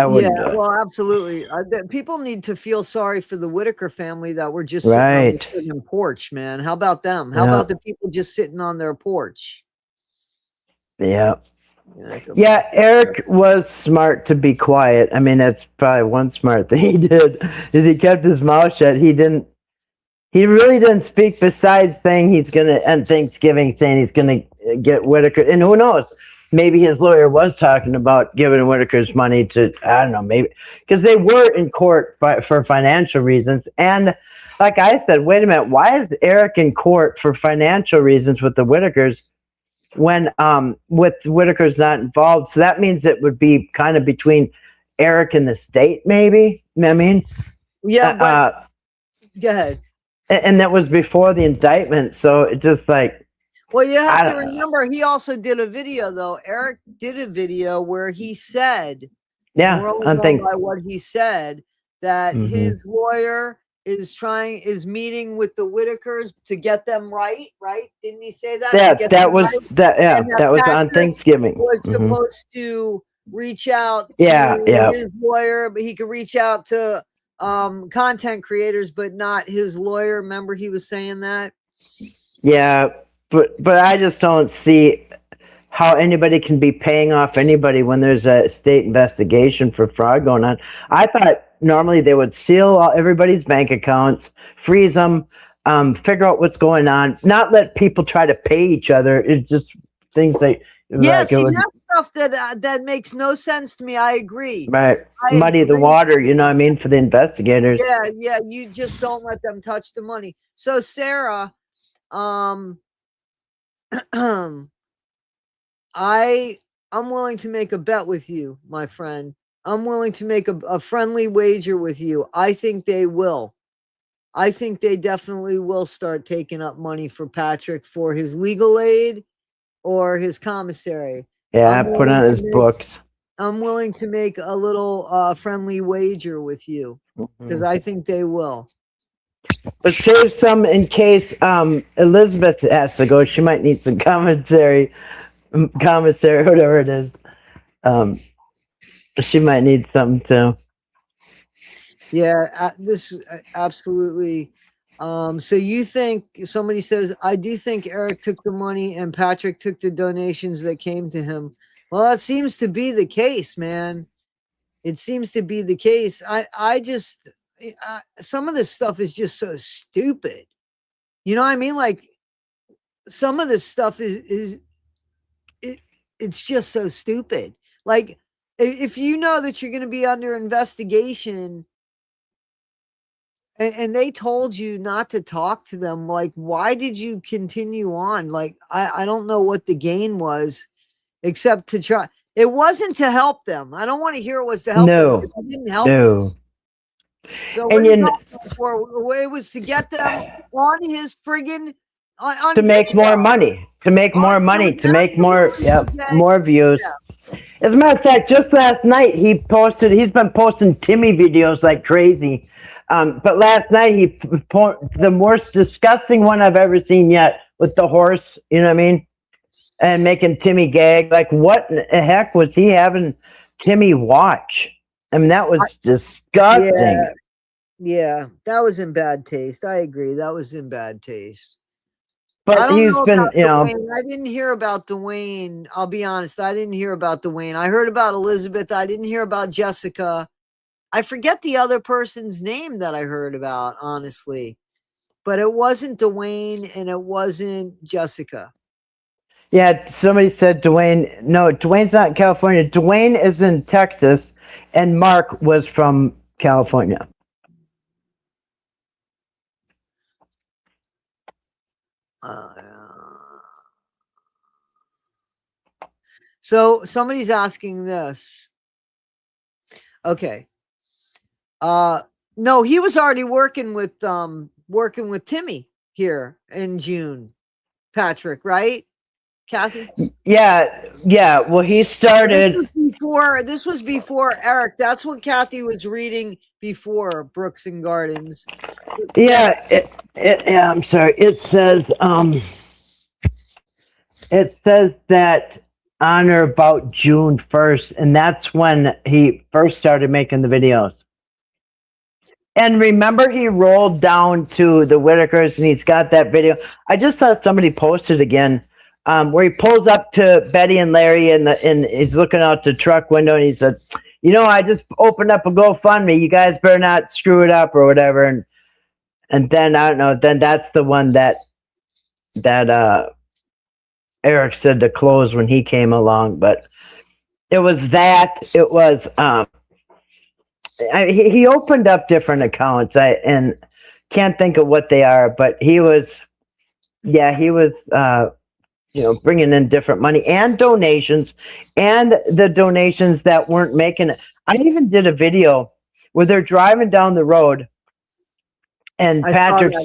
Speaker 1: wouldn't do it.
Speaker 2: Well, absolutely. People need to feel sorry for the Whitaker family that were just sitting on the porch, man. How about them? How about the people just sitting on their porch?
Speaker 1: Yeah. Eric was smart to be quiet. That's probably one smart thing he did, is he kept his mouth shut. He really didn't speak, besides saying he's going to end Thanksgiving, saying he's going to get Whitaker. And who knows? Maybe his lawyer was talking about giving Whitaker's money to, I don't know, maybe, because they were in court for financial reasons. And like I said, wait a minute, why is Eric in court for financial reasons with the Whitakers when with Whitaker's not involved? So that means it would be kind of between Eric and the state, maybe.
Speaker 2: Yeah, but go ahead.
Speaker 1: And that was before the indictment, so it's just like.
Speaker 2: Well, you have to remember, he also did a video, though. Eric did a video where he said,
Speaker 1: by what
Speaker 2: he said, that his lawyer is meeting with the Whitakers to get them right, right? Didn't he say that?
Speaker 1: Yeah,
Speaker 2: To get
Speaker 1: that
Speaker 2: them
Speaker 1: was
Speaker 2: right?
Speaker 1: that. Yeah,
Speaker 2: And
Speaker 1: that was on
Speaker 2: Patrick
Speaker 1: Thanksgiving.
Speaker 2: was
Speaker 1: Mhm.
Speaker 2: supposed to reach out
Speaker 1: Yeah,
Speaker 2: to
Speaker 1: yeah.
Speaker 2: his lawyer, but he could reach out to content creators, but not his lawyer. Remember, he was saying that.
Speaker 1: Yeah, but I just don't see how anybody can be paying off anybody when there's a state investigation for fraud going on. I thought normally they would seal everybody's bank accounts, freeze them, figure out what's going on, not let people try to pay each other. It's just things like
Speaker 2: Yeah,
Speaker 1: like it
Speaker 2: see,
Speaker 1: was
Speaker 2: that's stuff that makes no sense to me. I agree.
Speaker 1: right
Speaker 2: I
Speaker 1: muddy the
Speaker 2: agree.
Speaker 1: water. You know what I mean, for the investigators.
Speaker 2: Yeah, you just don't let them touch the money. So Sarah, I'm willing to make a bet with you, my friend. I'm willing to make a friendly wager with you. I think they will. I think they definitely will start taking up money for Patrick for his legal aid or his commissary.
Speaker 1: Yeah,
Speaker 2: I'm
Speaker 1: put
Speaker 2: willing
Speaker 1: on
Speaker 2: to
Speaker 1: his
Speaker 2: make
Speaker 1: books.
Speaker 2: I'm willing to make a little friendly wager with you because I think they will.
Speaker 1: But save some in case Elizabeth has to go. She might need some commissary, whatever it is. She might need something too.
Speaker 2: Yeah, this absolutely. So you think somebody says, I do think Eric took the money and Patrick took the donations that came to him. Well, that seems to be the case, man. It seems to be the case. I just, some of this stuff is just so stupid. You know what I mean? Like some of this stuff it's just so stupid. Like if you know that you're going to be under investigation and they told you not to talk to them, like why did you continue on? Like I don't know what the gain was except to try. It wasn't to help them. I don't want to hear it was to help them.
Speaker 1: No,
Speaker 2: It didn't help them.
Speaker 1: no.
Speaker 2: So what
Speaker 1: And
Speaker 2: are you
Speaker 1: you
Speaker 2: talking for? It was to get them on his friggin' on
Speaker 1: to make
Speaker 2: video.
Speaker 1: more money, to make more money, to make more, more views. As a matter of fact, just last night he's been posting Timmy videos like crazy. But last night the most disgusting one I've ever seen yet with the horse, you know what I mean? And making Timmy gag. Like what in the heck was he having Timmy watch? I mean, that was disgusting.
Speaker 2: Yeah, that was in bad taste. I agree. That was in bad taste.
Speaker 1: But he's been, you know.
Speaker 2: Dwayne. I didn't hear about Dwayne. I'll be honest. I didn't hear about Dwayne. I heard about Elizabeth. I didn't hear about Jessica. I forget the other person's name that I heard about, honestly. But it wasn't Dwayne and it wasn't Jessica.
Speaker 1: Yeah, somebody said Dwayne. No, Dwayne's not in California. Dwayne is in Texas, and Mark was from California.
Speaker 2: So somebody's asking this. Okay. No, he was already working with Timmy here in June. Patrick, right? Kathy?
Speaker 1: Yeah. Well, he started
Speaker 2: This was before Eric. That's what Kathy was reading before Brooks and Gardens.
Speaker 1: Yeah, I'm sorry. It says that on or about June 1st, and that's when he first started making the videos. And remember, he rolled down to the Whitakers, and he's got that video. I just saw somebody posted again, where he pulls up to Betty and Larry, and he's looking out the truck window, and he said, "You know, I just opened up a GoFundMe. You guys better not screw it up or whatever." And then I don't know. Then that's the one that Eric said to close when he came along. But it was that. It was he opened up different accounts. And can't think of what they are. But he was bringing in different money and donations, and the donations that weren't making it. I even did a video where they're driving down the road. And Patrick's,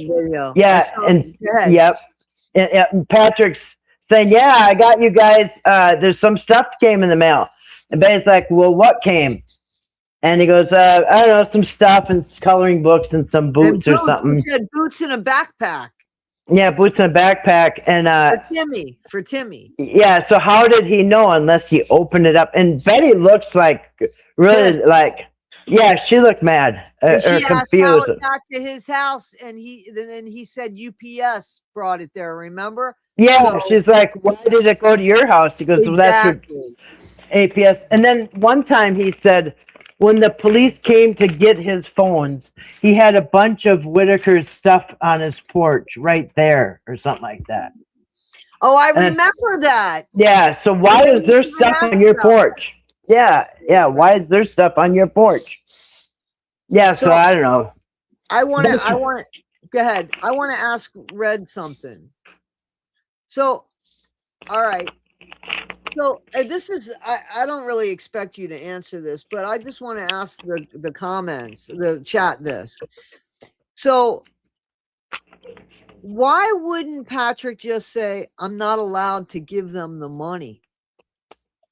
Speaker 1: and Patrick's saying, "Yeah, I got you guys. There's some stuff came in the mail." And Betty's like, "Well, what came?" And he goes, I don't know, some stuff and coloring books and some
Speaker 2: And
Speaker 1: boots or
Speaker 2: he
Speaker 1: something.
Speaker 2: said boots in a backpack
Speaker 1: Yeah, boots in a backpack. And
Speaker 2: for Timmy.
Speaker 1: yeah, so how did he know unless he opened it up? And Betty looks like really
Speaker 2: Pissed.
Speaker 1: like, yeah, she looked mad
Speaker 2: And
Speaker 1: or
Speaker 2: she asked how
Speaker 1: confused.
Speaker 2: it got to his house, and then he said UPS brought it there. Remember?
Speaker 1: Yeah,
Speaker 2: So
Speaker 1: she's like, why did it go to your house? He goes, well, that's your
Speaker 2: exactly.
Speaker 1: APS. And then one time he said, when the police came to get his phones, he had a bunch of Whitaker's stuff on his porch right there or something like that.
Speaker 2: Oh, I
Speaker 1: And
Speaker 2: remember that.
Speaker 1: yeah, so why
Speaker 2: They
Speaker 1: is there
Speaker 2: even
Speaker 1: stuff
Speaker 2: asked
Speaker 1: on your
Speaker 2: about
Speaker 1: porch? Yeah, yeah, why is there stuff on your porch? Yeah, so
Speaker 2: So
Speaker 1: I don't know.
Speaker 2: I want to go ahead. I want to ask Red something. So, all right. So this is I don't really expect you to answer this, but I just want to ask the comments, the chat this. So why wouldn't Patrick just say, I'm not allowed to give them the money?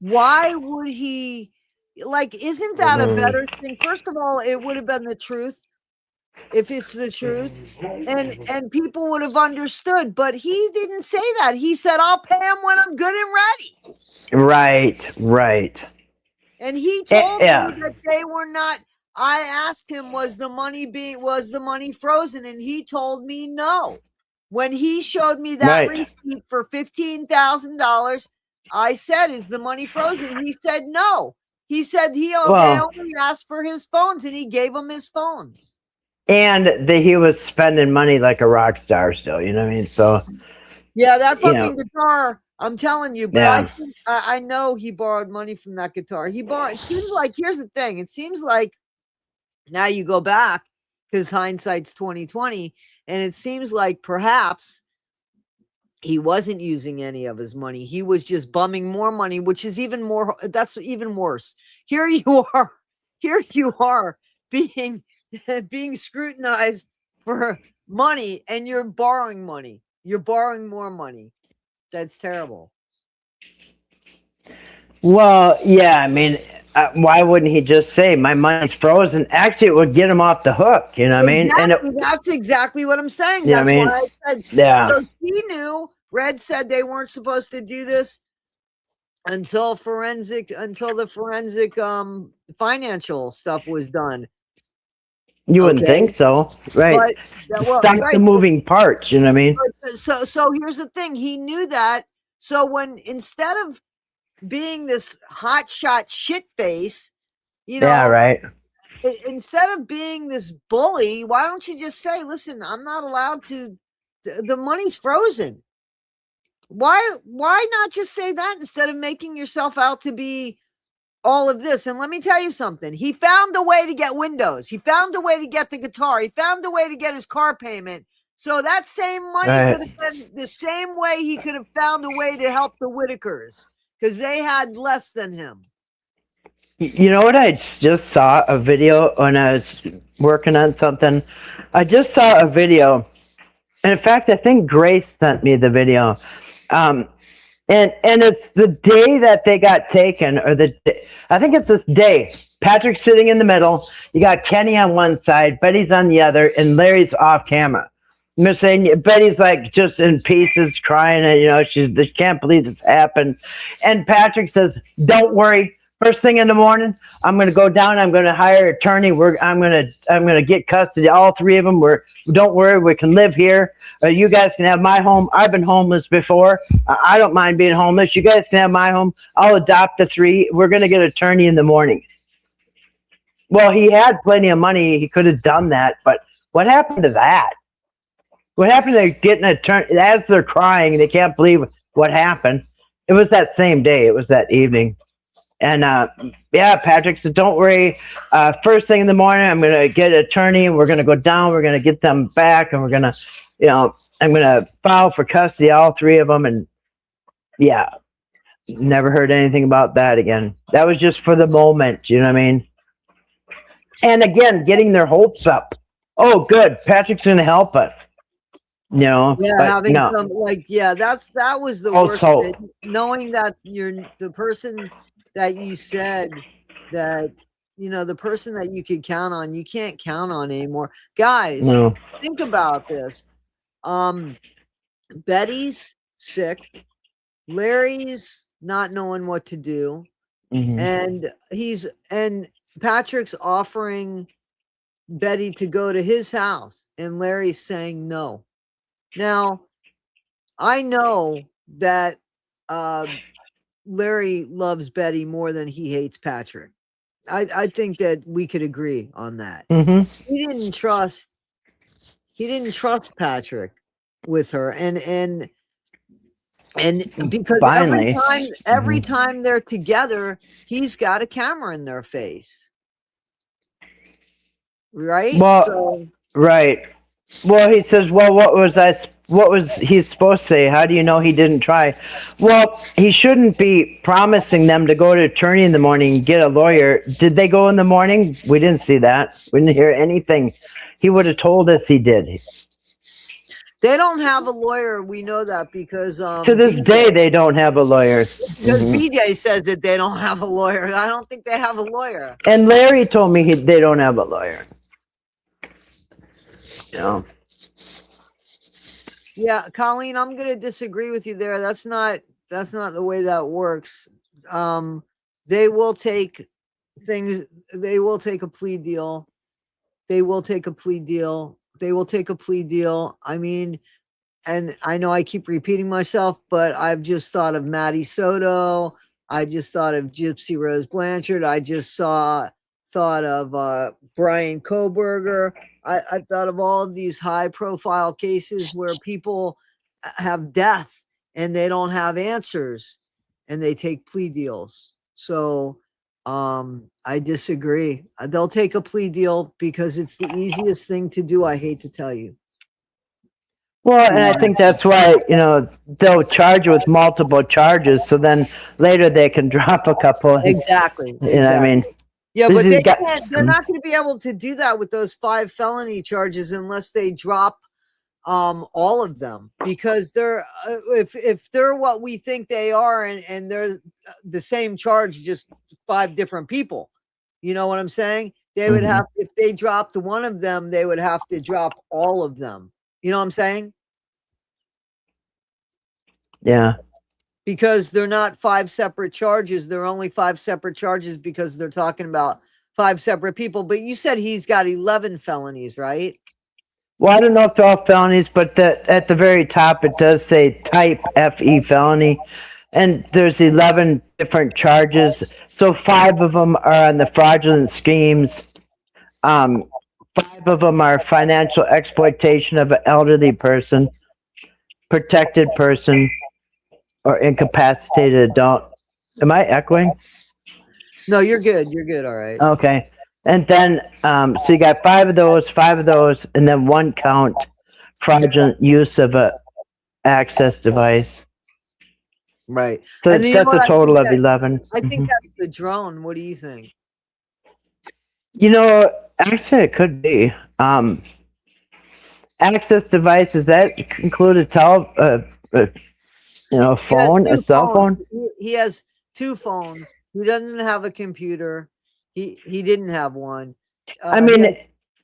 Speaker 2: Why would he, like, isn't that a better thing? First of all, it would have been the truth if it's the truth, and people would have understood, but he didn't say that. He said, I'll pay him when I'm good and ready.
Speaker 1: Right.
Speaker 2: And he told
Speaker 1: Yeah.
Speaker 2: me that they were not. I asked him, was the money frozen? And he told me no. When he showed me that
Speaker 1: Right.
Speaker 2: receipt for $15,000, I said, is the money frozen? He said no. He said they
Speaker 1: Well,
Speaker 2: only asked for his phones, and he gave them his phones.
Speaker 1: and he was spending money like a rock star still, you know what I mean? So,
Speaker 2: Yeah, that
Speaker 1: you
Speaker 2: fucking
Speaker 1: know,
Speaker 2: guitar, I'm telling you, but
Speaker 1: yeah.
Speaker 2: I know he borrowed money from that guitar. It seems like, here's the thing. It seems like now you go back because hindsight's 2020, and it seems like perhaps he wasn't using any of his money. He was just bumming more money, which is even more, that's even worse. Here you are being being scrutinized for money, and you're borrowing money. You're borrowing more money. That's terrible.
Speaker 1: Well, yeah, I mean, why wouldn't he just say my money's frozen? Actually, it would get him off the hook, you know what I mean? And
Speaker 2: That's exactly what I'm saying.
Speaker 1: you know
Speaker 2: That's
Speaker 1: what I mean?
Speaker 2: why I said,
Speaker 1: Yeah.
Speaker 2: so he knew. Red said they weren't supposed to do this until the forensic financial stuff was done.
Speaker 1: You wouldn't
Speaker 2: Okay.
Speaker 1: think so, right?
Speaker 2: But well,
Speaker 1: Stop
Speaker 2: right.
Speaker 1: the moving parts, you know what I mean?
Speaker 2: So here's the thing. He knew that. So when, instead of being this hotshot shit face, you know,
Speaker 1: Yeah, right.
Speaker 2: instead of being this bully, why don't you just say, listen, I'm not allowed to, the money's frozen. Why not just say that instead of making yourself out to be all of this? And let me tell you something. He found a way to get windows. He found a way to get the guitar. He found a way to get his car payment. So that same money could have been the same way he could have found a way to help the Whitakers, because they had less than him.
Speaker 1: You know what? I just saw a video when I was working on something. I just saw a video. And in fact, I think Grace sent me the video. And it's the day that they got taken, or I think it's this day. Patrick's sitting in the middle. You got Kenny on one side, Betty's on the other, and Larry's off camera. I'm saying Betty's like just in pieces, crying, and she can't believe this happened. And Patrick says, "Don't worry. First thing in the morning, I'm going to go down. I'm going to hire an attorney. I'm going to get custody, all three of them. Don't worry, we can live here. You guys can have my home. I've been homeless before. I don't mind being homeless. You guys can have my home. I'll adopt the three. We're going to get an attorney in the morning." Well, he had plenty of money. He could have done that, but what happened to that? What happened to getting an attorney as they're crying? They can't believe what happened. It was that same day. It was that evening. And yeah, Patrick said, "Don't worry. First thing in the morning, I'm going to get an attorney, and we're going to go down. We're going to get them back, and we're going to, I'm going to file for custody, all three of them." And yeah, never heard anything about that again. That was just for the moment. You know what I mean? And again, getting their hopes up. Oh, good. Patrick's going to help us.
Speaker 2: Yeah, having
Speaker 1: no.
Speaker 2: some, like, yeah, that was the
Speaker 1: False
Speaker 2: worst
Speaker 1: hope.
Speaker 2: bit. Knowing that you're the person that you said that the person that you could count on, you can't count on anymore. Guys,
Speaker 1: No.
Speaker 2: think about this. Betty's sick. Larry's not knowing what to do.
Speaker 1: Mhm.
Speaker 2: And Patrick's offering Betty to go to his house, and Larry's saying no. Now, I know that Larry loves Betty more than he hates Patrick. I think that we could agree on that.
Speaker 1: Mhm.
Speaker 2: He didn't trust Patrick with her, and because
Speaker 1: Finally.
Speaker 2: every time they're together, he's got a camera in their face. Right?
Speaker 1: Well,
Speaker 2: So,
Speaker 1: right. Well, he says, "Well, what was he supposed to say? How do you know he didn't try?" Well, he shouldn't be promising them to go to attorney in the morning and get a lawyer. Did they go in the morning? We didn't see that. We didn't hear anything. He would have told us he did.
Speaker 2: they don't have a lawyer. We know that because
Speaker 1: To this day, they don't have a lawyer.
Speaker 2: because
Speaker 1: Mhm.
Speaker 2: BJ says that they don't have a lawyer. I don't think they have a lawyer.
Speaker 1: And Larry told me they don't have a lawyer. Yeah.
Speaker 2: Yeah, Colleen, I'm gonna disagree with you there. That's not the way that works. They will take things. They will take a plea deal. They will take a plea deal. They will take a plea deal. I mean, and I know I keep repeating myself, but I've just thought of Maddie Soto. I just thought of Gypsy Rose Blanchard. I just thought of Brian Koberger. I thought of all of these high profile cases where people have death and they don't have answers and they take plea deals. So I disagree. They'll take a plea deal because it's the easiest thing to do. I hate to tell you.
Speaker 1: Well, and I think that's why, they'll charge you with multiple charges, so then later they can drop a couple.
Speaker 2: Exactly.
Speaker 1: You know what I mean?
Speaker 2: Yeah,
Speaker 1: This
Speaker 2: but
Speaker 1: is
Speaker 2: they
Speaker 1: got-
Speaker 2: can't, they're not going to be able to do that with those 5 felony charges unless they drop all of them, because they're if they're what we think they are, and they're the same charge, just 5 different people. You know what I'm saying? They would have, if they dropped one of them, they would have to drop all of them. You know what I'm saying?
Speaker 1: Yeah.
Speaker 2: Because they're not 5 separate charges. They're only 5 separate charges because they're talking about 5 separate people. But you said he's got 11 felonies, right?
Speaker 1: Well, I don't know if they're all felonies, but at the very top it does say type FE felony, and there's 11 different charges. So 5 of them are on the fraudulent schemes. 5 of them are financial exploitation of an elderly person, protected person, or incapacitated adult. Am I echoing?
Speaker 2: No, you're good. You're good. All right.
Speaker 1: Okay. And then, so you got 5 of those, and then 1 count fraudulent use of a access device.
Speaker 2: Right.
Speaker 1: So
Speaker 2: And you
Speaker 1: that's
Speaker 2: know
Speaker 1: a
Speaker 2: what?
Speaker 1: total of 11.
Speaker 2: I think that's the drone. What do you think?
Speaker 1: Actually, it could be. Access devices that include a phone, a cell phone.
Speaker 2: He has 2 phones. He doesn't have a computer. He didn't have one.
Speaker 1: I mean,
Speaker 2: he has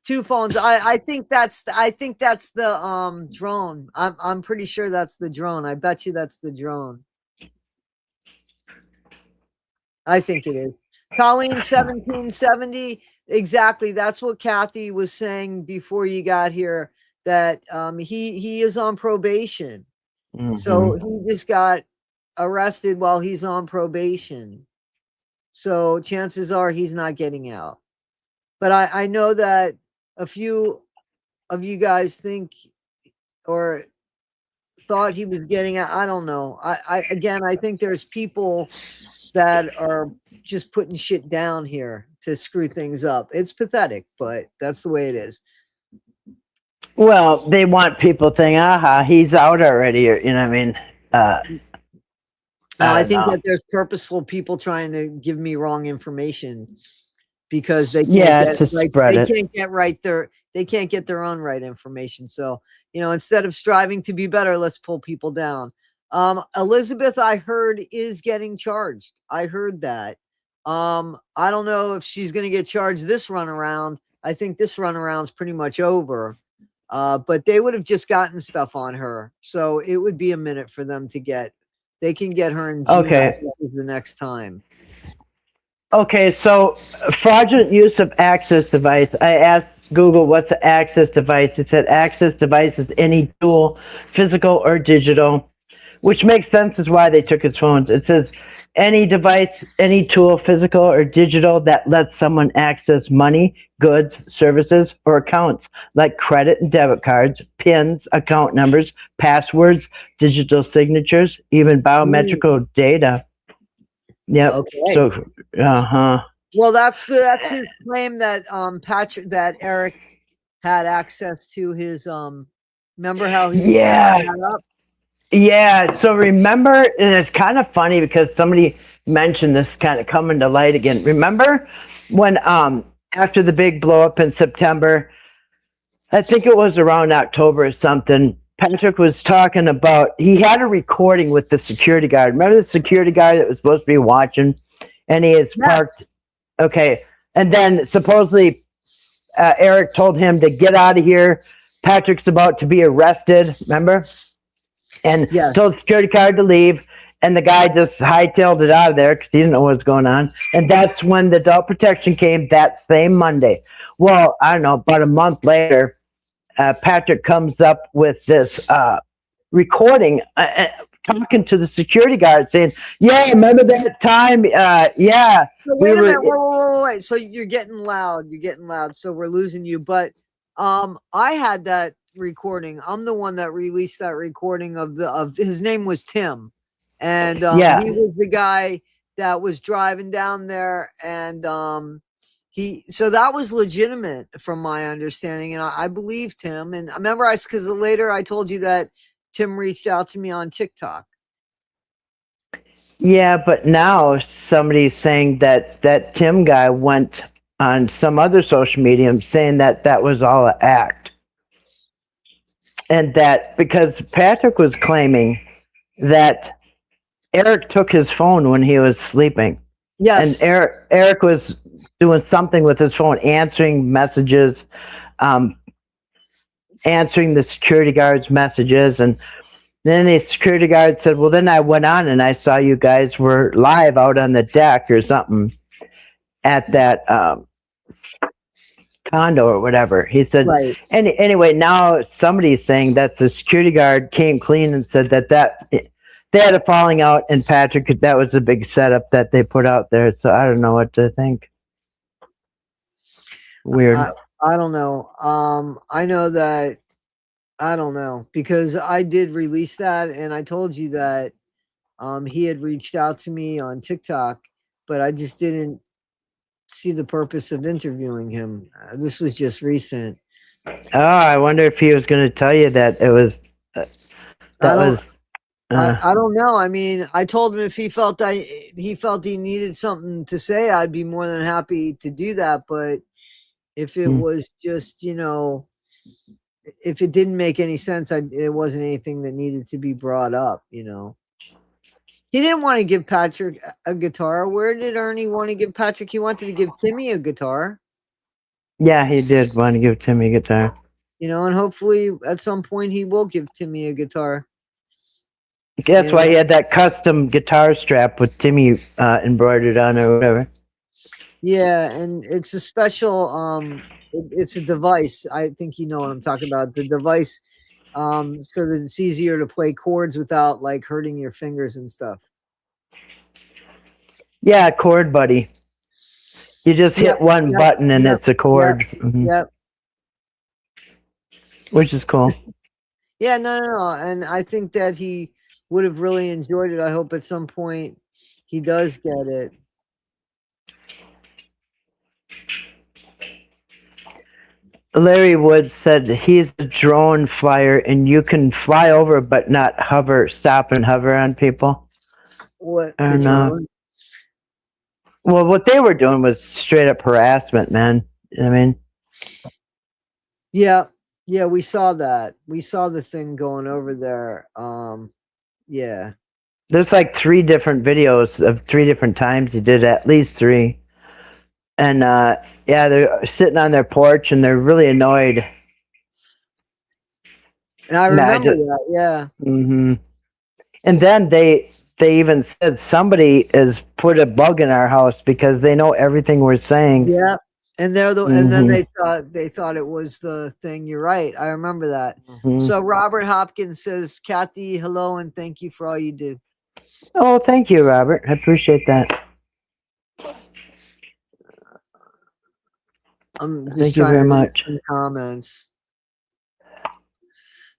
Speaker 2: 2 phones. I think that's the drone. I'm pretty sure that's the drone. I bet you that's the drone. I think it is. Colleen 1770. Exactly. That's what Kathy was saying before you got here, that he is on probation. So he just got arrested while he's on probation. So chances are he's not getting out. But I know that a few of you guys think or thought he was getting out. I don't know. I think there's people that are just putting shit down here to screw things up. It's pathetic, but that's the way it is.
Speaker 1: Well, they want people thinking, aha, he's out already, or, you know what I mean?
Speaker 2: I think that there's purposeful people trying to give me wrong information because they can't they can't get their own right information. So, instead of striving to be better, let's pull people down. Elizabeth, I heard, is getting charged. I heard that. I don't know if she's going to get charged this run around. I think this run around's pretty much over. But they would have just gotten stuff on her, so it would be a minute for them to get. They can get her in June.
Speaker 1: Okay.
Speaker 2: The next time.
Speaker 1: Okay, so fraudulent use of access device. I asked Google what's an access device. It said access device is any tool, physical or digital, which makes sense as why they took his phones. It says any device, any tool, physical or digital that lets someone access money, goods, services, or accounts like credit and debit cards, PINs, account numbers, passwords, digital signatures, even biometrical data. Yep.
Speaker 2: Okay.
Speaker 1: So,
Speaker 2: Well, that's his claim that that Eric had access to his remember how he
Speaker 1: Yeah.
Speaker 2: had that up?
Speaker 1: Yeah. So remember, and it's kind of funny because somebody mentioned this kind of coming to light again. Remember when after the big blow up in September, I think it was around October or something, Patrick was talking about he had a recording with the security guard. Remember the security guard that was supposed to be watching, and he is parked. Okay, and then supposedly Eric told him to get out of here. Patrick's about to be arrested. Remember, and told the security guard to leave. And the guy just hightailed it out of there because he didn't know what was going on. And that's when the adult protection came that same Monday. Well, I don't know, about a month later, Patrick comes up with this recording talking to the security guard saying, yeah, remember that time? Yeah.
Speaker 2: So wait a minute. Wait. So you're getting loud. So we're losing you. But I had that recording. I'm the one that released that recording of his name was Tim. And he was the guy that was driving down there, and so that was legitimate from my understanding, and I believed him. And I remember because later I told you that Tim reached out to me on TikTok.
Speaker 1: Yeah, but now somebody's saying that Tim guy went on some other social media saying that was all an act, and that because Patrick was claiming that Eric took his phone when he was sleeping.
Speaker 2: Yes.
Speaker 1: And Eric was doing something with his phone, answering messages, answering the security guard's messages. And then the security guard said, well, then I went on and I saw you guys were live out on the deck or something at that condo or whatever. He said, anyway, now somebody's saying that the security guard came clean and said that they had a falling out, and Patrick, that was a big setup that they put out there. So I don't know what to think. Weird.
Speaker 2: I don't know. I know that I don't know because I did release that, and I told you that he had reached out to me on TikTok, but I just didn't see the purpose of interviewing him. This was just recent.
Speaker 1: Oh, I wonder if he was going to tell you that it was.
Speaker 2: I don't know. I mean, I told him if he felt he needed something to say, I'd be more than happy to do that. But if it was just, if it didn't make any sense, it wasn't anything that needed to be brought up. He didn't want to give Patrick a guitar. Where did Ernie want to give Patrick? He wanted to give Timmy a guitar.
Speaker 1: Yeah, he did want to give Timmy a guitar.
Speaker 2: And hopefully at some point he will give Timmy a guitar.
Speaker 1: That's why he had that custom guitar strap with Timmy embroidered on it or whatever.
Speaker 2: Yeah, and it's a special, it's a device. I think you know what I'm talking about. The device, so that it's easier to play chords without like hurting your fingers and stuff.
Speaker 1: Yeah, chord buddy. You just hit one button and it's a chord.
Speaker 2: Yep.
Speaker 1: Which is cool.
Speaker 2: Yeah, no. And I think that he would have really enjoyed it. I hope at some point he does get it.
Speaker 1: Larry Woods said he's a drone flyer and you can fly over but not stop and hover on people.
Speaker 2: What?
Speaker 1: I don't know. Well, what they were doing was straight up harassment, man. I mean.
Speaker 2: Yeah, we saw that. We saw the thing going over there. Yeah.
Speaker 1: There's like 3 different videos of 3 different times he did at least 3. And yeah, they're sitting on their porch and they're really annoyed.
Speaker 2: And I remember that. Yeah.
Speaker 1: Mm-hmm. And then they even said somebody has put a bug in our house because they know everything we're saying.
Speaker 2: Yeah. And and then they thought it was the thing. You're right. I remember that. So Robert Hopkins says, Kathy, hello and thank you for all you do.
Speaker 1: Oh, thank you, Robert. I appreciate that.
Speaker 2: I'm just
Speaker 1: thank you very much.
Speaker 2: Comments.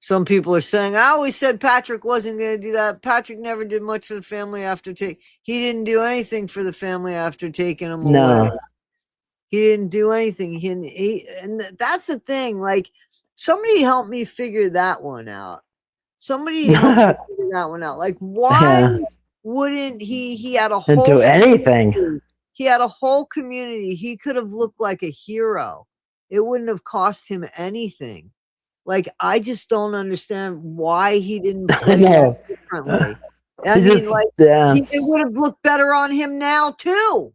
Speaker 2: Some people are saying, I always said Patrick wasn't going to do that. Patrick never did much for the family after he didn't do anything for the family after taking him away. He didn't do anything. And that's the thing. Like, somebody help me figure that one out. Somebody help me figure that one out. Like, why wouldn't he had a whole
Speaker 1: do anything?
Speaker 2: He had a whole community. He could have looked like a hero. It wouldn't have cost him anything. Like, I just don't understand why he didn't play differently. I mean, it would have looked better on him now too.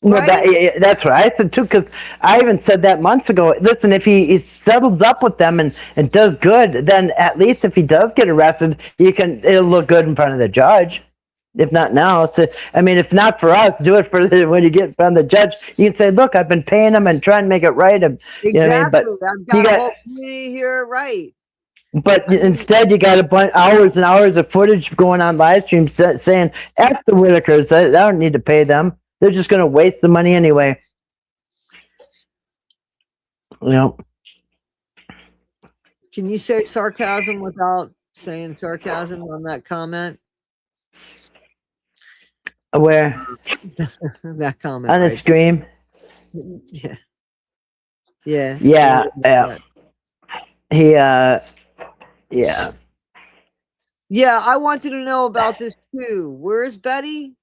Speaker 2: Right?
Speaker 1: That's what I said too, because I even said that months ago. Listen, if he settles up with them and does good, then at least if he does get arrested, it'll look good in front of the judge. If not now, so I mean, if not for us, do it for when you get in front of the judge. You can say, "Look, I've been paying him and trying to make it right."
Speaker 2: Exactly.
Speaker 1: You know what I mean? But
Speaker 2: I've got a whole community here, right?
Speaker 1: But instead, you got a bunch hours and hours of footage going on live streams saying, "F the Whitakers, I don't need to pay them. They're just going to waste the money anyway." You know.
Speaker 2: Can you say sarcasm without saying sarcasm on that comment?
Speaker 1: Where?
Speaker 2: That comment.
Speaker 1: On the screen?
Speaker 2: Yeah. Yeah.
Speaker 1: Yeah. Yeah. Yeah.
Speaker 2: Yeah, I wanted to know about this too. Where's Betty?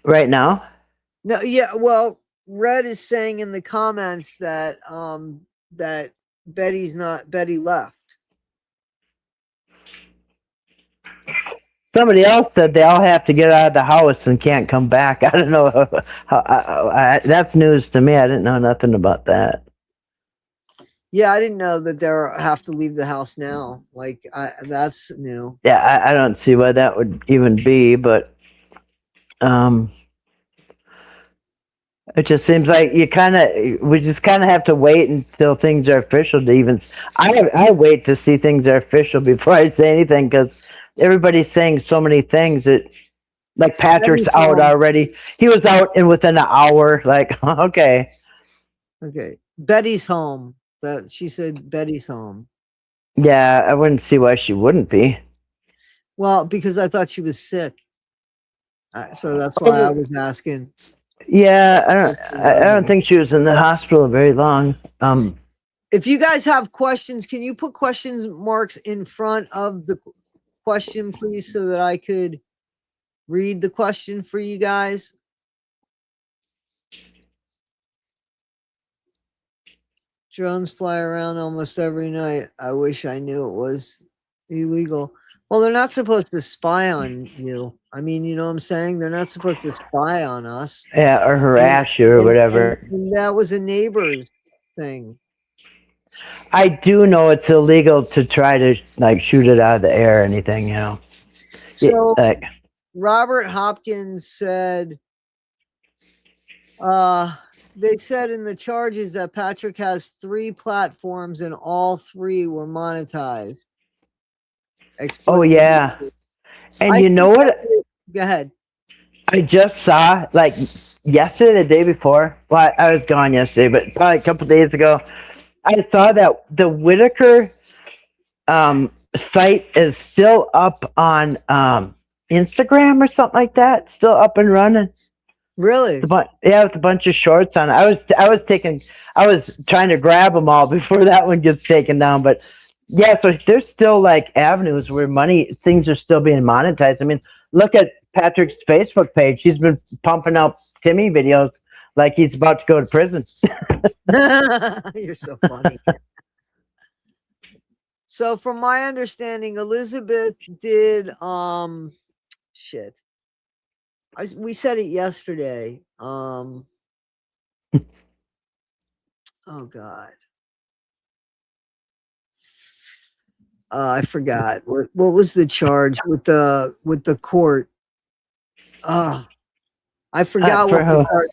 Speaker 1: Right now?
Speaker 2: No, yeah, well, Red is saying in the comments that that Betty left.
Speaker 1: Somebody else said they all have to get out of the house and can't come back. I don't know. That's news to me. I didn't know nothing about that.
Speaker 2: Yeah, I didn't know that they have to leave the house now. Like, that's new.
Speaker 1: Yeah, I don't see why that would even be, but it just seems like we just kind of have to wait until things are official to even. I wait to see things are official before I say anything, because everybody's saying so many things that, like, Patrick's out already. He was out within an hour. Like, okay.
Speaker 2: Betty's home. She said Betty's home.
Speaker 1: Yeah, I wouldn't see why she wouldn't be.
Speaker 2: Well, because I thought she was sick, so that's why I was asking.
Speaker 1: Yeah, I don't think she was in the hospital very long.
Speaker 2: If you guys have questions, can you put question marks in front of the question, please, so that I could read the question for you guys? Drones fly around almost every night. I wish I knew it was illegal. Well, they're not supposed to spy on you. I mean, you know what I'm saying? They're not supposed to spy on us.
Speaker 1: Yeah, or harass you or whatever.
Speaker 2: And that was a neighbor's thing.
Speaker 1: I do know it's illegal to try to, like, shoot it out of the air or anything, you know.
Speaker 2: So, Robert Hopkins said, they said in the charges that Patrick has 3 platforms and all 3 were monetized.
Speaker 1: Oh, yeah. And you know what?
Speaker 2: Go ahead.
Speaker 1: I just saw, like, yesterday, the day before. Well, I was gone yesterday, but probably a couple days ago, I saw that the Whitaker site is still up on Instagram or something like that. Still up and running.
Speaker 2: Really?
Speaker 1: Yeah, with a bunch of shorts on. I was trying to grab them all before that one gets taken down. But yeah, so there's still, like, avenues where things are still being monetized. I mean, look at Patrick's Facebook page. He's been pumping out Timmy videos like he's about to go to prison.
Speaker 2: You're so funny. So from my understanding, Elizabeth did shit. We said it yesterday. Oh God. I forgot. What was the charge with the court? I forgot
Speaker 1: For
Speaker 2: what the
Speaker 1: who?
Speaker 2: charge.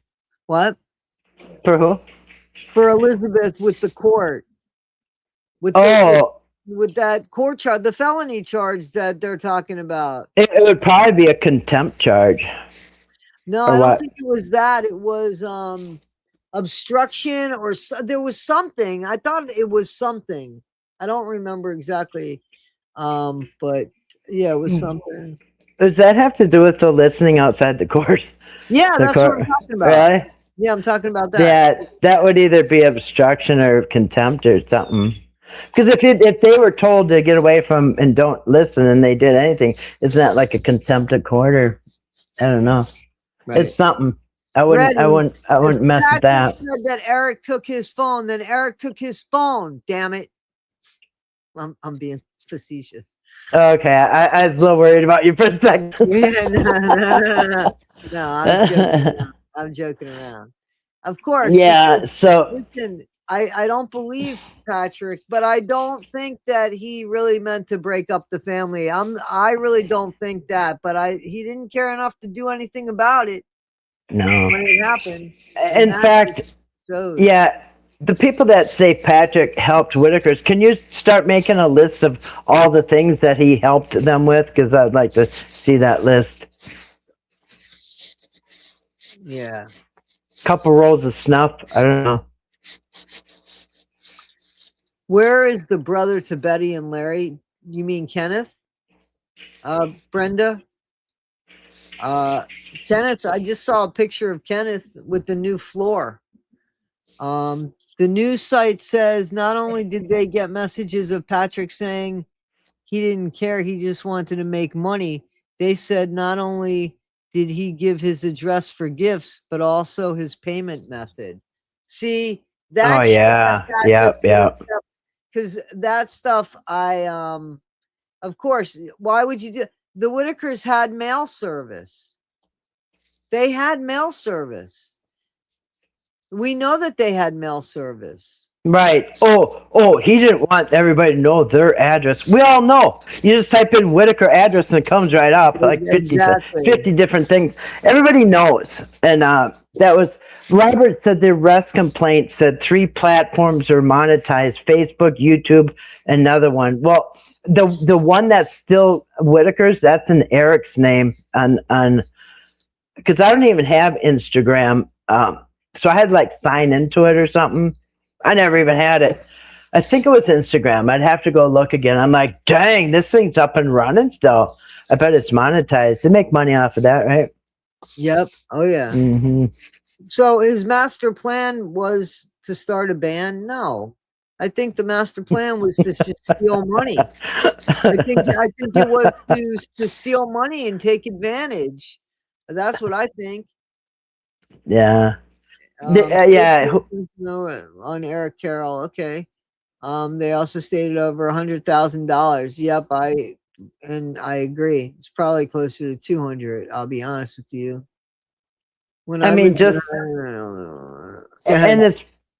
Speaker 2: What?
Speaker 1: For who?
Speaker 2: For Elizabeth with the court. With
Speaker 1: Oh,
Speaker 2: with that court charge, the felony charge that they're talking about.
Speaker 1: it would probably be a contempt charge.
Speaker 2: No,
Speaker 1: Or
Speaker 2: I don't
Speaker 1: what?
Speaker 2: think it was that. It was obstruction or there was something. I thought it was something. I don't remember exactly. But yeah, it was something.
Speaker 1: Does that have to do with the listening outside the court?
Speaker 2: Yeah,
Speaker 1: The
Speaker 2: that's what
Speaker 1: court?
Speaker 2: I'm talking about.
Speaker 1: Really?
Speaker 2: Yeah, I'm talking about that.
Speaker 1: Yeah, that would either be obstruction or contempt or something. Because if they were told to get away from and don't listen and they did anything, isn't that like a contempt of court or I don't know?
Speaker 2: Right.
Speaker 1: It's something. I wouldn't mess with that.
Speaker 2: Said that Eric took his phone. Then Eric took his phone. Damn it! I'm being facetious.
Speaker 1: Okay, I was a little worried about you for a second.
Speaker 2: No, I'm joking around. Of course.
Speaker 1: Yeah. So
Speaker 2: listen, I don't believe Patrick, but I don't think that he really meant to break up the family. I really don't think that, but he didn't care enough to do anything about it.
Speaker 1: No.
Speaker 2: When it happened.
Speaker 1: In fact, yeah, the people that say Patrick helped Whitaker's, can you start making a list of all the things that he helped them with? Because I'd like to see that list.
Speaker 2: Yeah.
Speaker 1: Couple rolls of snuff. I don't know.
Speaker 2: Where is the brother to Betty and Larry? You mean Kenneth? Brenda? Kenneth, I just saw a picture of Kenneth with the new floor. The news site says not only did they get messages of Patrick saying he didn't care, he just wanted to make money. They said not only did he give his address for gifts, but also his payment method. See, that.
Speaker 1: Oh yeah, yeah.
Speaker 2: Because that stuff, of course, why would you do? The Whitakers had mail service. They had mail service. We know that they had mail service.
Speaker 1: Right. Oh, he didn't want everybody to know their address. We all know. You just type in Whitaker address and it comes right up. Like 50 different things. Everybody knows. And that was, Robert said the arrest complaint said 3 platforms are monetized, Facebook, YouTube, another one. Well, the one that's still Whitaker's, that's in Eric's name on because I don't even have Instagram. So I had to like sign into it or something. I never even had it. I think it was Instagram. I'd have to go look again. I'm like, dang, this thing's up and running still. I bet it's monetized. They make money off of that, right?
Speaker 2: Yep. Oh, yeah.
Speaker 1: Mm-hmm.
Speaker 2: So his master plan was to start a band? No. I think the master plan was to just steal money. I think it was to steal money and take advantage. That's what I think.
Speaker 1: Yeah.
Speaker 2: Yeah. On Eric Carroll. Okay. They also stated over $100,000. Yep. I agree. It's probably closer to 200. I'll be honest with you.
Speaker 1: And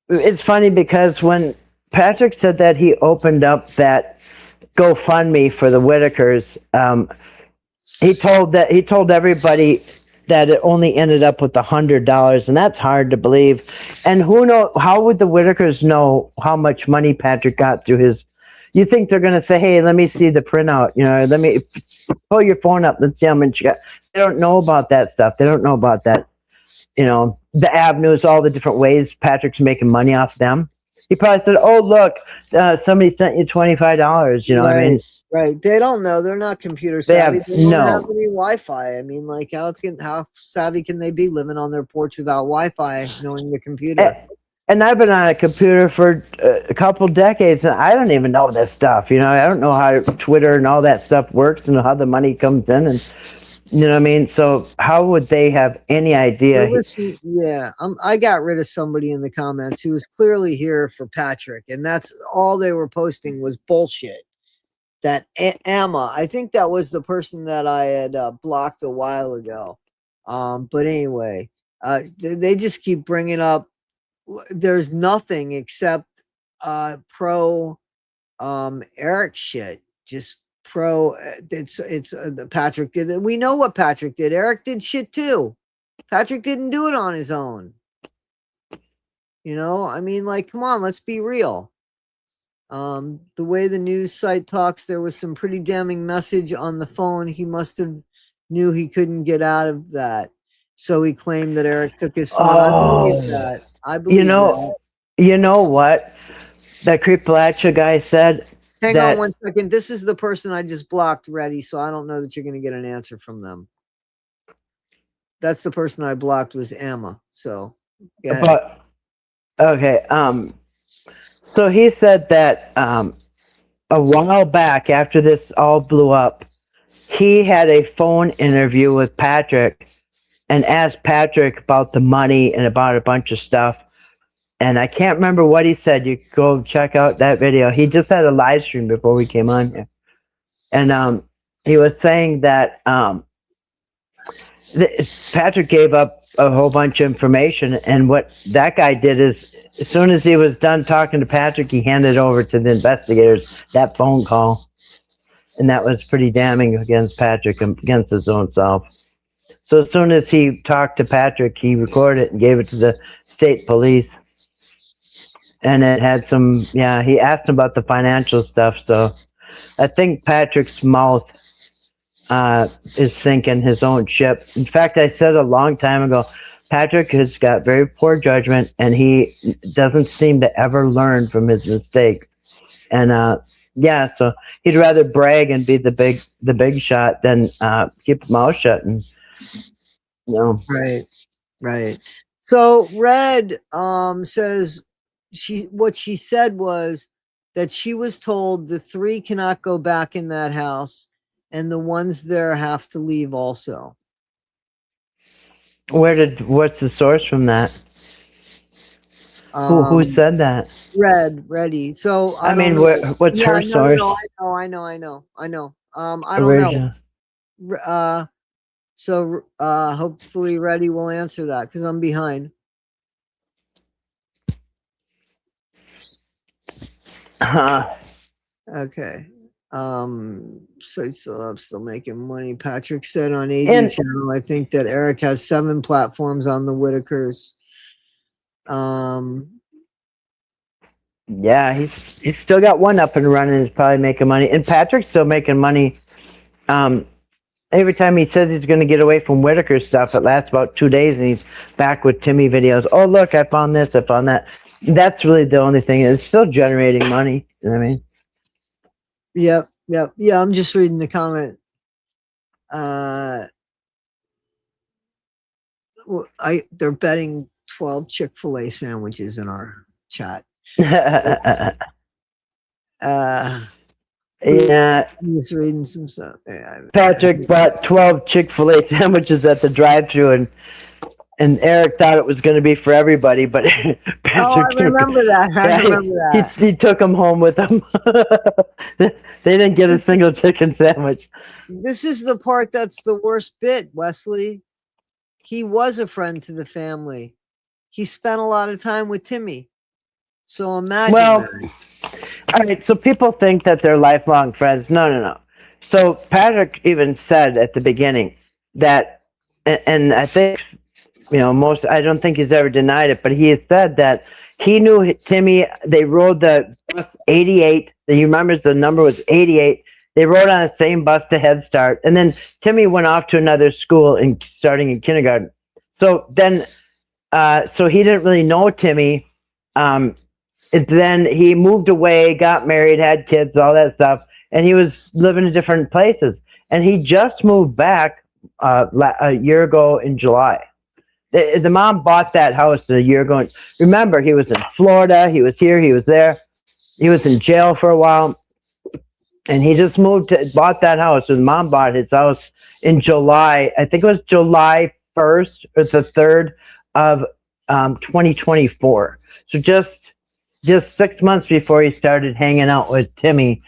Speaker 1: it's funny because when Patrick said that he opened up that GoFundMe for the Whitakers, he told everybody that it only ended up with $100, and that's hard to believe. And who knows? How would the Whitakers know how much money Patrick got through his? You think they're going to say, "Hey, let me see the printout. You know, let me pull your phone up. Let's see how much you got." They don't know about that stuff. They don't know about that. You know, the avenues, all the different ways Patrick's making money off them. He probably said, "Oh, look, somebody sent you $25." You know what I mean?
Speaker 2: Right. They don't know. They're not computer savvy. They don't have any Wi-Fi. I mean, like, how savvy can they be living on their porch without Wi-Fi, knowing the computer?
Speaker 1: And I've been on a computer for a couple decades, and I don't even know this stuff. You know, I don't know how Twitter and all that stuff works and how the money comes in, and you know what I mean. So how would they have any idea?
Speaker 2: Yeah, I got rid of somebody in the comments who was clearly here for Patrick, and that's all they were posting was bullshit. that Emma, I think that was the person that I had blocked a while ago. But anyway, they just keep bringing up. There's nothing except pro Eric shit. Just pro. It's the Patrick did it. We know what Patrick did. Eric did shit too. Patrick didn't do it on his own. You know, I mean, like, come on, let's be real. The way the news site talks, there was some pretty damning message on the phone. He must have knew he couldn't get out of that. So he claimed that Eric took his phone. I believe that. I believe
Speaker 1: You know what? That Creepalachia guy said.
Speaker 2: Hang on 1 second. This is the person I just blocked, Ready, so I don't know that you're going to get an answer from them. That's the person I blocked was Emma. So,
Speaker 1: but okay. So he said that a while back, after this all blew up, he had a phone interview with Patrick and asked Patrick about the money and about a bunch of stuff. And I can't remember what he said. You go check out that video. He just had a live stream before we came on here. And he was saying that Patrick gave up a whole bunch of information. And what that guy did is, as soon as he was done talking to Patrick, he handed over to the investigators that phone call. And that was pretty damning against Patrick, against his own self. So as soon as he talked to Patrick, he recorded it and gave it to the state police. And it had some, he asked him about the financial stuff. So I think Patrick's mouth is sinking his own ship. In fact, I said a long time ago, Patrick has got very poor judgment, and he doesn't seem to ever learn from his mistakes. And so he'd rather brag and be the big shot than keep his mouth shut. And
Speaker 2: right. So Red says what she said was that she was told the 3 cannot go back in that house, and the ones there have to leave also.
Speaker 1: What's the source from that? Who said that?
Speaker 2: Ready. So
Speaker 1: I mean, what's her source?
Speaker 2: I know. I don't know. So hopefully Ready will answer that because I'm behind. Okay. So I'm still making money. Patrick said on AD channel, I think that Eric has 7 platforms on the Whitakers.
Speaker 1: Yeah, he's still got one up and running. He's probably making money, and Patrick's still making money. Every time he says he's going to get away from Whitaker stuff, it lasts about 2 days, and he's back with Timmy videos. Oh, look, I found this, I found that. That's really the only thing. It's still generating money. You know what I mean?
Speaker 2: Yep. Yeah, I'm just reading the comment. They're betting 12 Chick-fil-A sandwiches in our chat.
Speaker 1: Yeah.
Speaker 2: I'm just reading some stuff.
Speaker 1: Patrick bought 12 Chick-fil-A sandwiches at the drive-thru, and Eric thought it was going to be for everybody, but
Speaker 2: I remember that.
Speaker 1: He took them home with him. They didn't get a single chicken sandwich.
Speaker 2: This is the part that's the worst bit, Wesley. He was a friend to the family. He spent a lot of time with Timmy. So imagine.
Speaker 1: Well, all right, so people think that they're lifelong friends. No. So Patrick even said at the beginning that, and I think, I don't think he's ever denied it, but he has said that he knew Timmy. They rode the bus 88. He remembers the number was 88. They rode on the same bus to Head Start. And then Timmy went off to another school starting in kindergarten. So then, so he didn't really know Timmy. Then he moved away, got married, had kids, all that stuff. And he was living in different places. And he just moved back a year ago in July. The mom bought that house a year ago. Remember, he was in Florida. He was here. He was there. He was in jail for a while. And he just bought that house. His mom bought his house in July. I think it was July 1st or the 3rd of 2024. So just 6 months before he started hanging out with Timmy.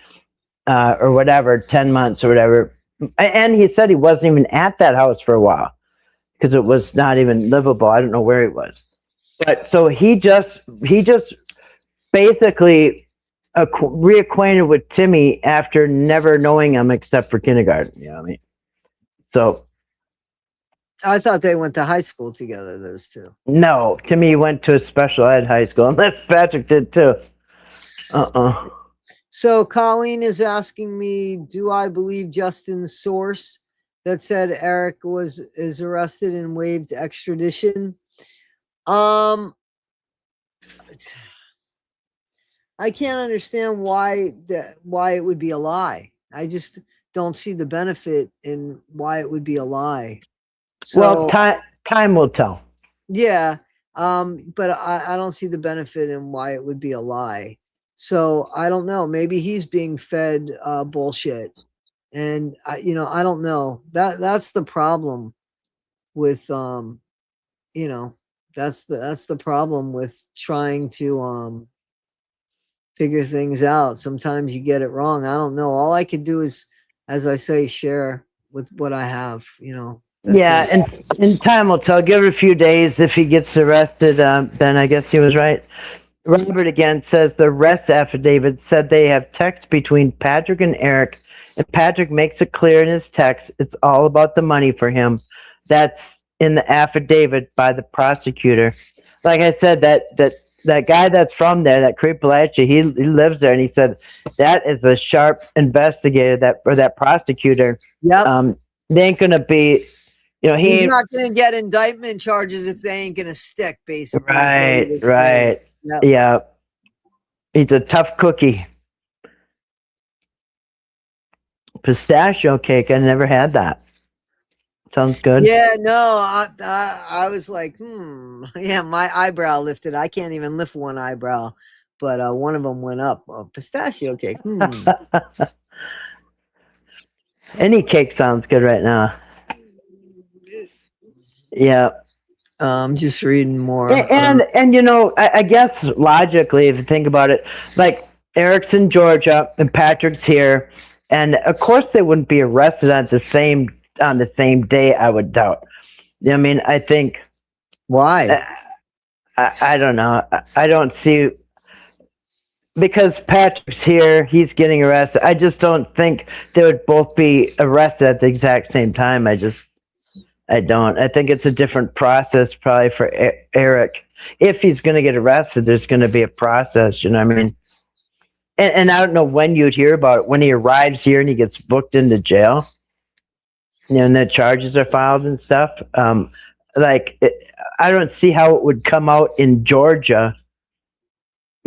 Speaker 1: or whatever, 10 months or whatever. And he said he wasn't even at that house for a while because it was not even livable. I don't know where he was. But so he just basically reacquainted with Timmy after never knowing him except for kindergarten. You know what I mean? So
Speaker 2: I thought they went to high school together, those two.
Speaker 1: no, Timmy went to a special ed high school, unless Patrick did too.
Speaker 2: So Colleen is asking me, do I believe Justin's source that said Eric is arrested and waived extradition? I can't understand why it would be a lie. I just don't see the benefit in why it would be a lie. So,
Speaker 1: well, time will tell.
Speaker 2: Yeah, but I don't see the benefit in why it would be a lie. So I don't know. Maybe he's being fed bullshit, and I don't know. That's the problem with that's the problem with trying to figure things out. Sometimes you get it wrong. I don't know. All I could do is, as I say, share with what I have.
Speaker 1: Yeah, and time will tell. Give it a few days. If he gets arrested, then I guess he was right. Robert again says the arrest affidavit said they have text between Patrick and Eric, and Patrick makes it clear in his text it's all about the money for him. That's in the affidavit by the prosecutor. Like I said, that guy that's from there, that Creep Blanche, he lives there, and he said that is a sharp investigator, that prosecutor.
Speaker 2: Yep.
Speaker 1: They ain't gonna be.
Speaker 2: He's not going to get indictment charges if they ain't going to stick, basically.
Speaker 1: Right. Yep. Yeah. He's a tough cookie. Pistachio cake. I never had that. Sounds good.
Speaker 2: Yeah, no, I was like, yeah, my eyebrow lifted. I can't even lift one eyebrow, but one of them went up. Pistachio cake.
Speaker 1: Any cake sounds good right now. Yeah.
Speaker 2: I'm just reading more.
Speaker 1: And I guess logically, if you think about it, like Eric's in Georgia and Patrick's here, and of course they wouldn't be arrested on the same day, I would doubt. I mean, I think.
Speaker 2: Why?
Speaker 1: I don't know. I don't see, because Patrick's here, he's getting arrested. I just don't think they would both be arrested at the exact same time. I don't. I think it's a different process probably for Eric. If he's going to get arrested, there's going to be a process, you know what I mean? And I don't know when you'd hear about it. When he arrives here and he gets booked into jail, and the charges are filed and stuff. I don't see how it would come out in Georgia,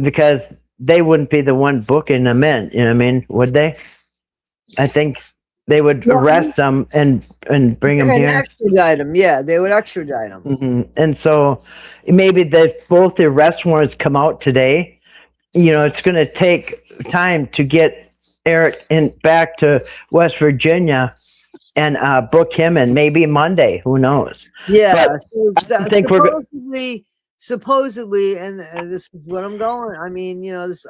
Speaker 1: because they wouldn't be the one booking them in, you know what I mean? Would they? I think they would arrest them and bring them here.
Speaker 2: Extradite them. Yeah, they would extradite them.
Speaker 1: Mm-hmm. And so maybe both the arrest warrants come out today. It's going to take time to get Eric back to West Virginia and book him in. Maybe Monday. Who knows?
Speaker 2: Yeah.
Speaker 1: But I think
Speaker 2: supposedly, and this is what I'm going. I mean,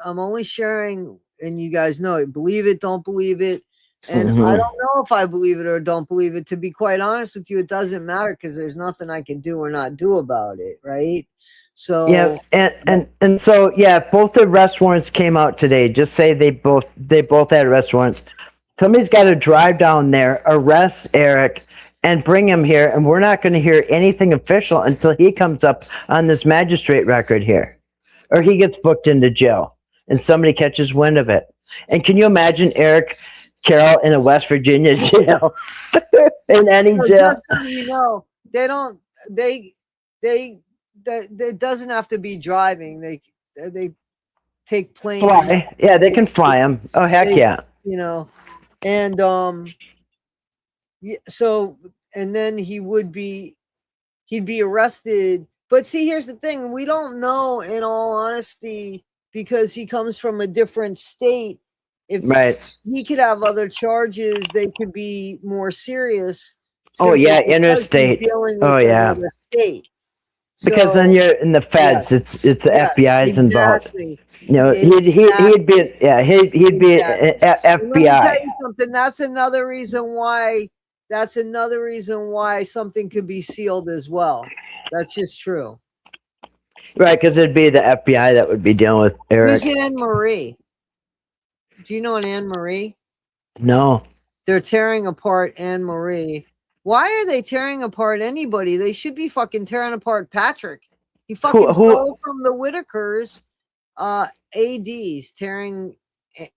Speaker 2: I'm only sharing, and you guys know it. Believe it, don't believe it. And I don't know if I believe it or don't believe it. To be quite honest with you, it doesn't matter, because there's nothing I can do or not do about it, right? So
Speaker 1: yeah, and so yeah, both the arrest warrants came out today. Just say they both had arrest warrants. Somebody's got to drive down there, arrest Eric, and bring him here, and we're not going to hear anything official until he comes up on this magistrate record here, or he gets booked into jail, and somebody catches wind of it. And can you imagine Eric Carroll in a West Virginia jail? In any jail?
Speaker 2: Just so they don't. It doesn't have to be driving. They take planes.
Speaker 1: Fly. Yeah, they can fly him. Oh heck yeah.
Speaker 2: And so, and then he'd be arrested. But see, here's the thing: we don't know, in all honesty, because he comes from a different state. If he could have other charges, they could be more serious.
Speaker 1: Oh yeah, interstate.
Speaker 2: Oh yeah, state.
Speaker 1: Because
Speaker 2: So,
Speaker 1: then you're in the feds. It's the
Speaker 2: yeah,
Speaker 1: FBI's involved.
Speaker 2: exactly.
Speaker 1: You know,
Speaker 2: Exactly.
Speaker 1: he'd be
Speaker 2: Exactly. And let me tell
Speaker 1: FBI.
Speaker 2: you something. That's another reason why. That's another reason why something could be sealed as well. That's just true.
Speaker 1: Right, because it'd be the FBI that would be dealing with Eric.
Speaker 2: Who's Anne Marie? Do you know an Anne Marie?
Speaker 1: No.
Speaker 2: They're tearing apart Anne Marie. Why are they tearing apart anybody? They should be fucking tearing apart Patrick. He fucking stole from the Whitakers, ADs, tearing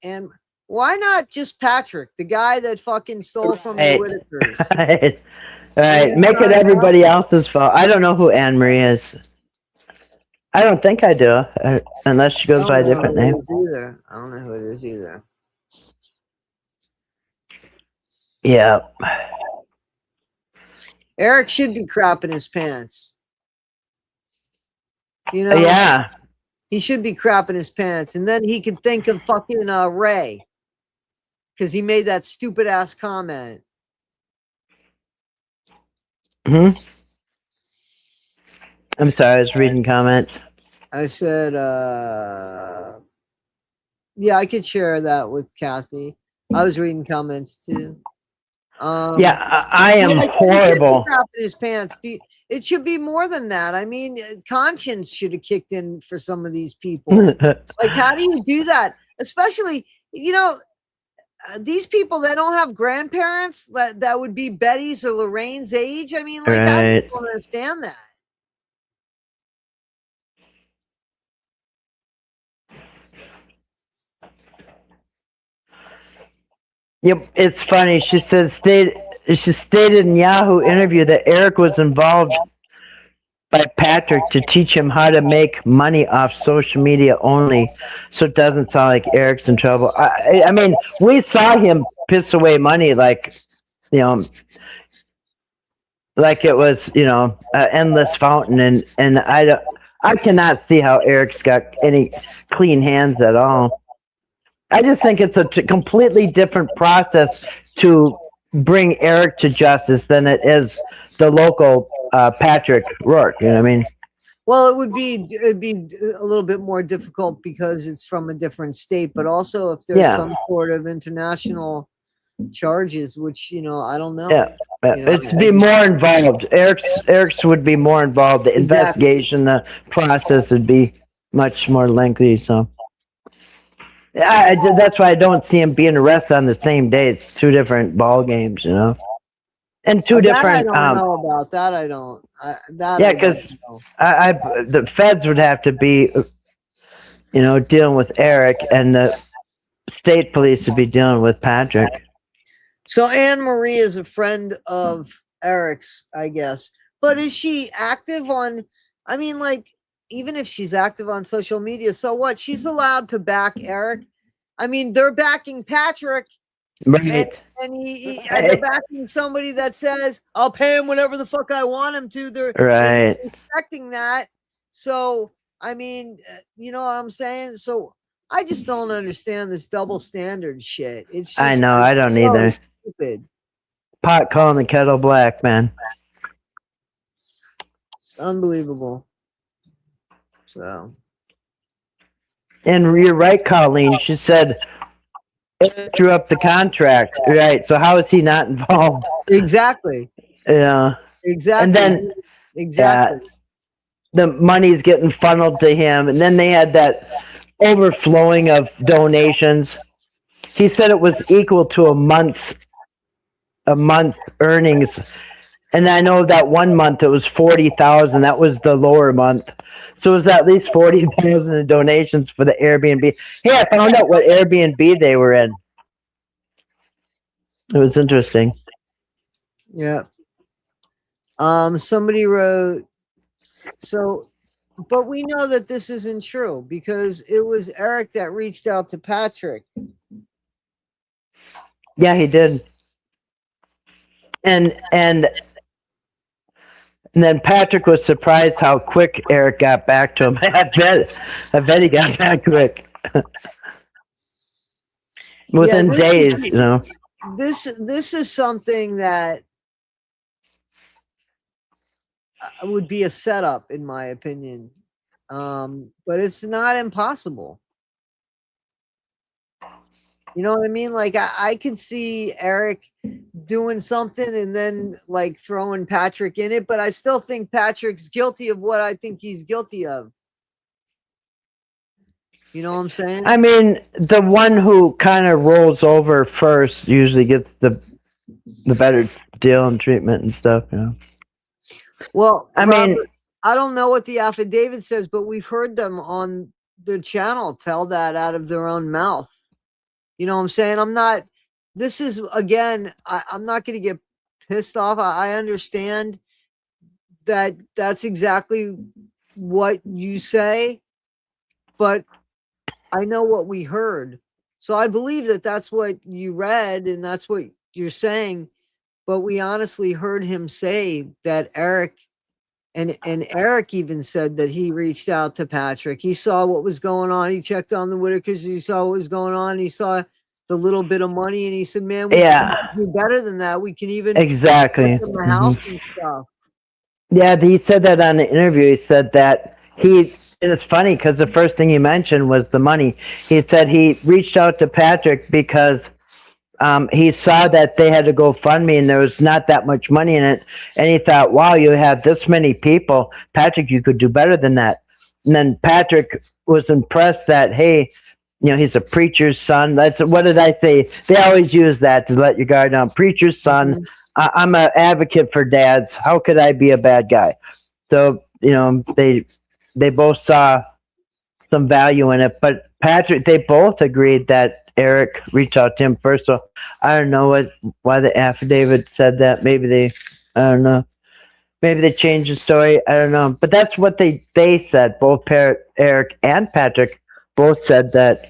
Speaker 2: and why not just Patrick, the guy that fucking stole from the Whitakers?
Speaker 1: Right. Right. Make it everybody else's fault. I don't know who Anne Marie is. I don't think I do, unless she goes by a different name.
Speaker 2: I don't know who it is either.
Speaker 1: Yeah.
Speaker 2: Eric should be crapping his pants. You know?
Speaker 1: Yeah.
Speaker 2: He should be crapping his pants. And then he could think of fucking Ray. Because he made that stupid ass comment.
Speaker 1: Hmm. I'm sorry, I was reading comments.
Speaker 2: I said, yeah, I could share that with Kathy. I was reading comments too.
Speaker 1: Yeah, I am horrible.
Speaker 2: Crapping his pants. It should be more than that. I mean, conscience should have kicked in for some of these people. Like, how do you do that? Especially, you know, these people that don't have grandparents that would be Betty's or Lorraine's age. I mean, like, I don't understand that.
Speaker 1: Yep, it's funny. She stated in Yahoo interview that Eric was involved by Patrick to teach him how to make money off social media only, so it doesn't sound like Eric's in trouble. I mean, we saw him piss away money like, you know, like it was, you know, an endless fountain, and I cannot see how Eric's got any clean hands at all. I just think it's a completely different process to bring Eric to justice than it is the local Patrick Rourke. You know what I mean?
Speaker 2: Well, it'd be a little bit more difficult because it's from a different state, but also if there's some sort of international charges, which, you know, I don't know.
Speaker 1: Yeah,
Speaker 2: you know,
Speaker 1: it's be more involved. Eric's would be more involved. The investigation, the process would be much more lengthy. So. That's why I don't see him being arrested on the same day. It's two different ball games, you know, and two different.
Speaker 2: I don't know about that. I don't.
Speaker 1: Yeah, because the feds would have to be, you know, dealing with Eric, and the state police would be dealing with Patrick.
Speaker 2: So Anne Marie is a friend of Eric's, I guess, but is she active on? I mean, like, even if she's active on social media, so what? She's allowed to back Eric. I mean, they're backing Patrick,
Speaker 1: right?
Speaker 2: And they're backing somebody that says, "I'll pay him whatever the fuck I want him to." They're expecting that. So, I mean, you know what I'm saying? So, I just don't understand this double standard shit. It's just,
Speaker 1: I know, I don't either.
Speaker 2: Stupid.
Speaker 1: Pot calling the kettle black, man.
Speaker 2: It's unbelievable. So,
Speaker 1: and you're right, Colleen. She said drew up the contract, right? So how is he not involved?
Speaker 2: Exactly.
Speaker 1: Yeah.
Speaker 2: Exactly.
Speaker 1: And then
Speaker 2: exactly,
Speaker 1: the money's getting funneled to him, and then they had that overflowing of donations. He said it was equal to a month's earnings. And I know that one month it was 40,000. That was the lower month. So it was at least 40,000 in donations for the Airbnb. Hey, I found out what Airbnb they were in. It was interesting.
Speaker 2: Yeah. Somebody wrote, so, but we know that this isn't true because it was Eric that reached out to Patrick.
Speaker 1: Yeah, he did. And then Patrick was surprised how quick Eric got back to him. I bet he got back quick. Within days, you know.
Speaker 2: This is something that would be a setup, in my opinion. But it's not impossible. You know what I mean? Like I could see Eric doing something and then like throwing Patrick in it, but I still think Patrick's guilty of what I think he's guilty of. You know what I'm saying?
Speaker 1: I mean, the one who kind of rolls over first usually gets the better deal and treatment and stuff. You know.
Speaker 2: Well,
Speaker 1: I mean,
Speaker 2: Robert, I don't know what the affidavit says, but we've heard them on their channel tell that out of their own mouth. You know what I'm saying? I'm not, this is again, I'm not going to get pissed off. I understand that that's exactly what you say, but I know what we heard. So I believe that that's what you read and that's what you're saying. But we honestly heard him say that Eric and Eric even said that he reached out to Patrick. He saw what was going on. He checked on the Whitakers. He saw what was going on. He saw the little bit of money and he said, man, we can do better than that. We can even
Speaker 1: exactly.
Speaker 2: put them in the house and stuff.
Speaker 1: Yeah, he said that on the interview. He said that and it's funny because the first thing he mentioned was the money. He said he reached out to Patrick because he saw that they had to go fund me and there was not that much money in it. And he thought, wow, you have this many people. Patrick, you could do better than that. And then Patrick was impressed that, hey, you know, he's a preacher's son. What did I say? They always use that to let your guard down. Preacher's son.
Speaker 2: Mm-hmm.
Speaker 1: I'm an advocate for dads. How could I be a bad guy? So, you know, they both saw some value in it, but Patrick, they both agreed that Eric reached out to him first. So I don't know why the affidavit said that. I don't know. Maybe they changed the story. I don't know. But that's what they said. Both Eric and Patrick both said that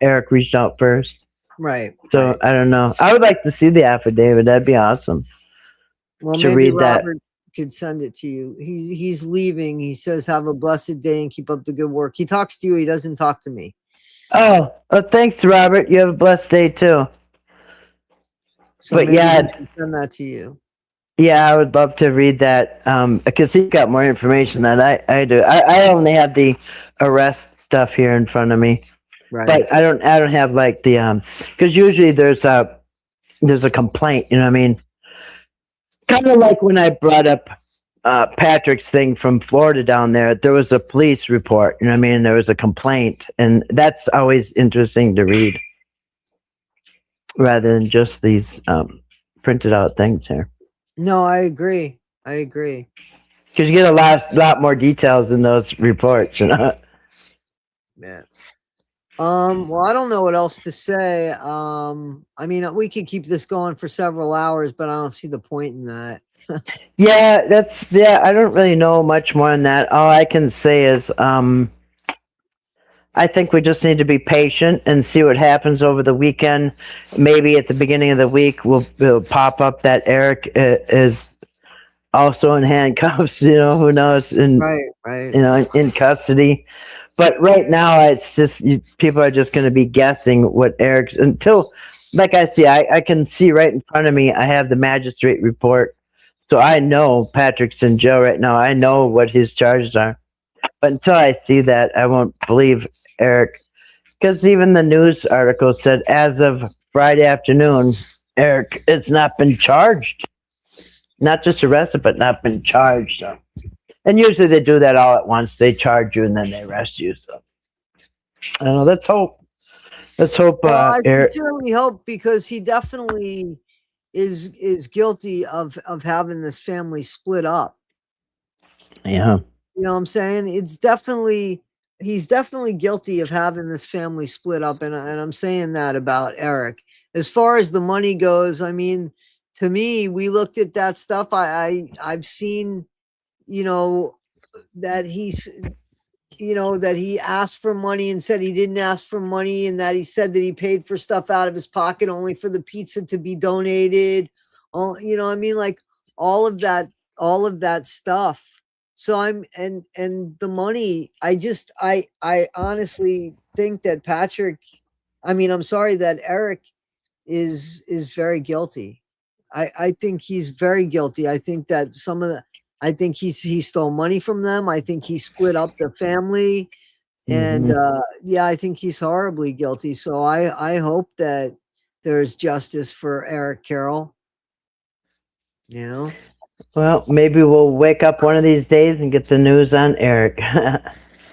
Speaker 1: Eric reached out first.
Speaker 2: Right.
Speaker 1: So
Speaker 2: right.
Speaker 1: I don't know. I would like to see the affidavit. That'd be awesome.
Speaker 2: Well,
Speaker 1: to
Speaker 2: maybe
Speaker 1: read
Speaker 2: Robert could send it to you. He's leaving. He says, "Have a blessed day and keep up the good work." He talks to you. He doesn't talk to me.
Speaker 1: Oh, thanks, Robert. You have a blessed day too.
Speaker 2: So
Speaker 1: but
Speaker 2: maybe
Speaker 1: yeah,
Speaker 2: he can send that to you.
Speaker 1: Yeah, I would love to read that because he's got more information than I do. I only have the arrest stuff here in front of me,
Speaker 2: Right.
Speaker 1: but I don't have like the because usually there's a complaint. You know what I mean? Kind of like when I brought up Patrick's thing from Florida down there. There was a police report. You know what I mean? There was a complaint, and that's always interesting to read rather than just these printed out things here.
Speaker 2: No, I agree. Because
Speaker 1: you get a lot more details in those reports, you know.
Speaker 2: Yeah. Well, I don't know what else to say. I mean, we could keep this going for several hours, but I don't see the point in that.
Speaker 1: Yeah, I don't really know much more than that. All I can say is, I think we just need to be patient and see what happens over the weekend. Maybe at the beginning of the week, we'll pop up that Eric is also in handcuffs. You know, who knows?
Speaker 2: Right.
Speaker 1: You know, in custody. But right now, it's just people are just going to be guessing what Eric's until, like I see, I can see right in front of me. I have the magistrate report, so I know Patrick's in jail right now. I know what his charges are. But until I see that, I won't believe Eric, because even the news article said as of Friday afternoon, Eric has not been charged, not just arrested, but not been charged. So. And usually they do that all at once. They charge you and then they arrest you. So I don't know. Let's hope.
Speaker 2: Well, I
Speaker 1: Eric.
Speaker 2: sincerely hope, because he definitely is guilty of having this family split up.
Speaker 1: Yeah.
Speaker 2: You know what I'm saying? He's definitely guilty of having this family split up, and I'm saying that about Eric. As far as the money goes, I mean, to me, we looked at that stuff. I've seen, you know, that that he asked for money and said he didn't ask for money, and that he said that he paid for stuff out of his pocket only for the pizza to be donated. All, you know, I mean, like all of that stuff. So and the money, I honestly think that I'm sorry, that Eric is very guilty. I think he's very guilty. I think that some of I think he stole money from them. I think he split up the family. And
Speaker 1: Mhm.
Speaker 2: yeah, I think he's horribly guilty. So I hope that there's justice for Eric Carroll. You know,
Speaker 1: Well, maybe we'll wake up one of these days and get the news on Eric.
Speaker 2: I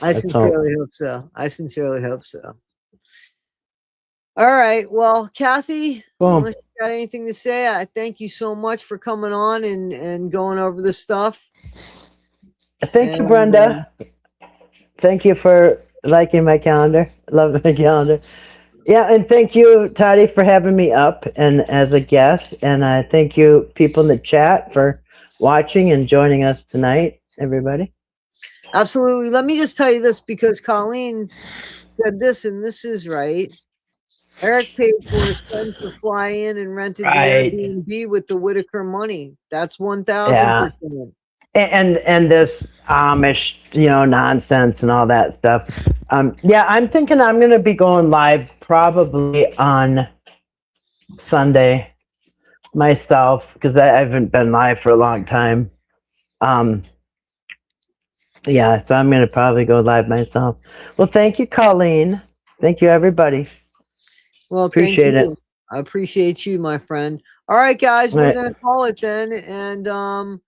Speaker 1: Let's hope.
Speaker 2: sincerely hope so. I sincerely hope so. All right. Well, Kathy,
Speaker 1: Boom.
Speaker 2: unless you got anything to say, I thank you so much for coming on and going over this stuff.
Speaker 1: Thank you,
Speaker 2: And
Speaker 1: Brenda. Thank you for liking my calendar. Love my calendar. Yeah, and thank you, Toddy, for having me up and as a guest. And I thank you, people in the chat, for watching and joining us tonight. Everybody.
Speaker 2: absolutely. Let me just tell you this because Colleen said this, and this is right. Eric paid for his friends to fly in and rented the
Speaker 1: Right.
Speaker 2: Airbnb with the Whitaker money. That's
Speaker 1: Yeah.
Speaker 2: 1000%.
Speaker 1: And this Amish, nonsense and all that stuff. Yeah, I'm thinking I'm going to be going live probably on Sunday myself because I haven't been live for a long time. Yeah, so I'm going to probably go live myself. Well, thank you, Colleen. Thank you, everybody.
Speaker 2: Well,
Speaker 1: Appreciate
Speaker 2: thank
Speaker 1: it.
Speaker 2: you. I appreciate you, my friend. All right, guys,
Speaker 1: All
Speaker 2: we're
Speaker 1: right.
Speaker 2: gonna call it then, and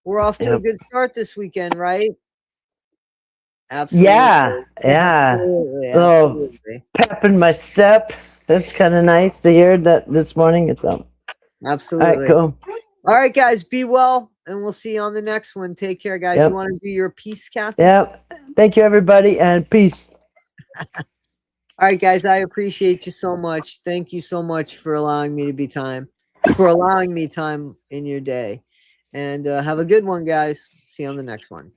Speaker 2: we're off to a
Speaker 1: Yep.
Speaker 2: good start this weekend, right?
Speaker 1: Yeah,
Speaker 2: Absolutely.
Speaker 1: yeah.
Speaker 2: Absolutely.
Speaker 1: Little
Speaker 2: Absolutely.
Speaker 1: pep in my step. That's kind of nice to hear that this morning. So, all right,
Speaker 2: Absolutely.
Speaker 1: cool.
Speaker 2: All right, guys, be well, and we'll see you on the next one. Take care, guys. You
Speaker 1: Yep.
Speaker 2: want to do your piece, Kathy?
Speaker 1: Yep. Thank you, everybody, and peace.
Speaker 2: All right, guys, I appreciate you so much. Thank you so much for allowing me time in your day. And have a good one, guys. See you on the next one.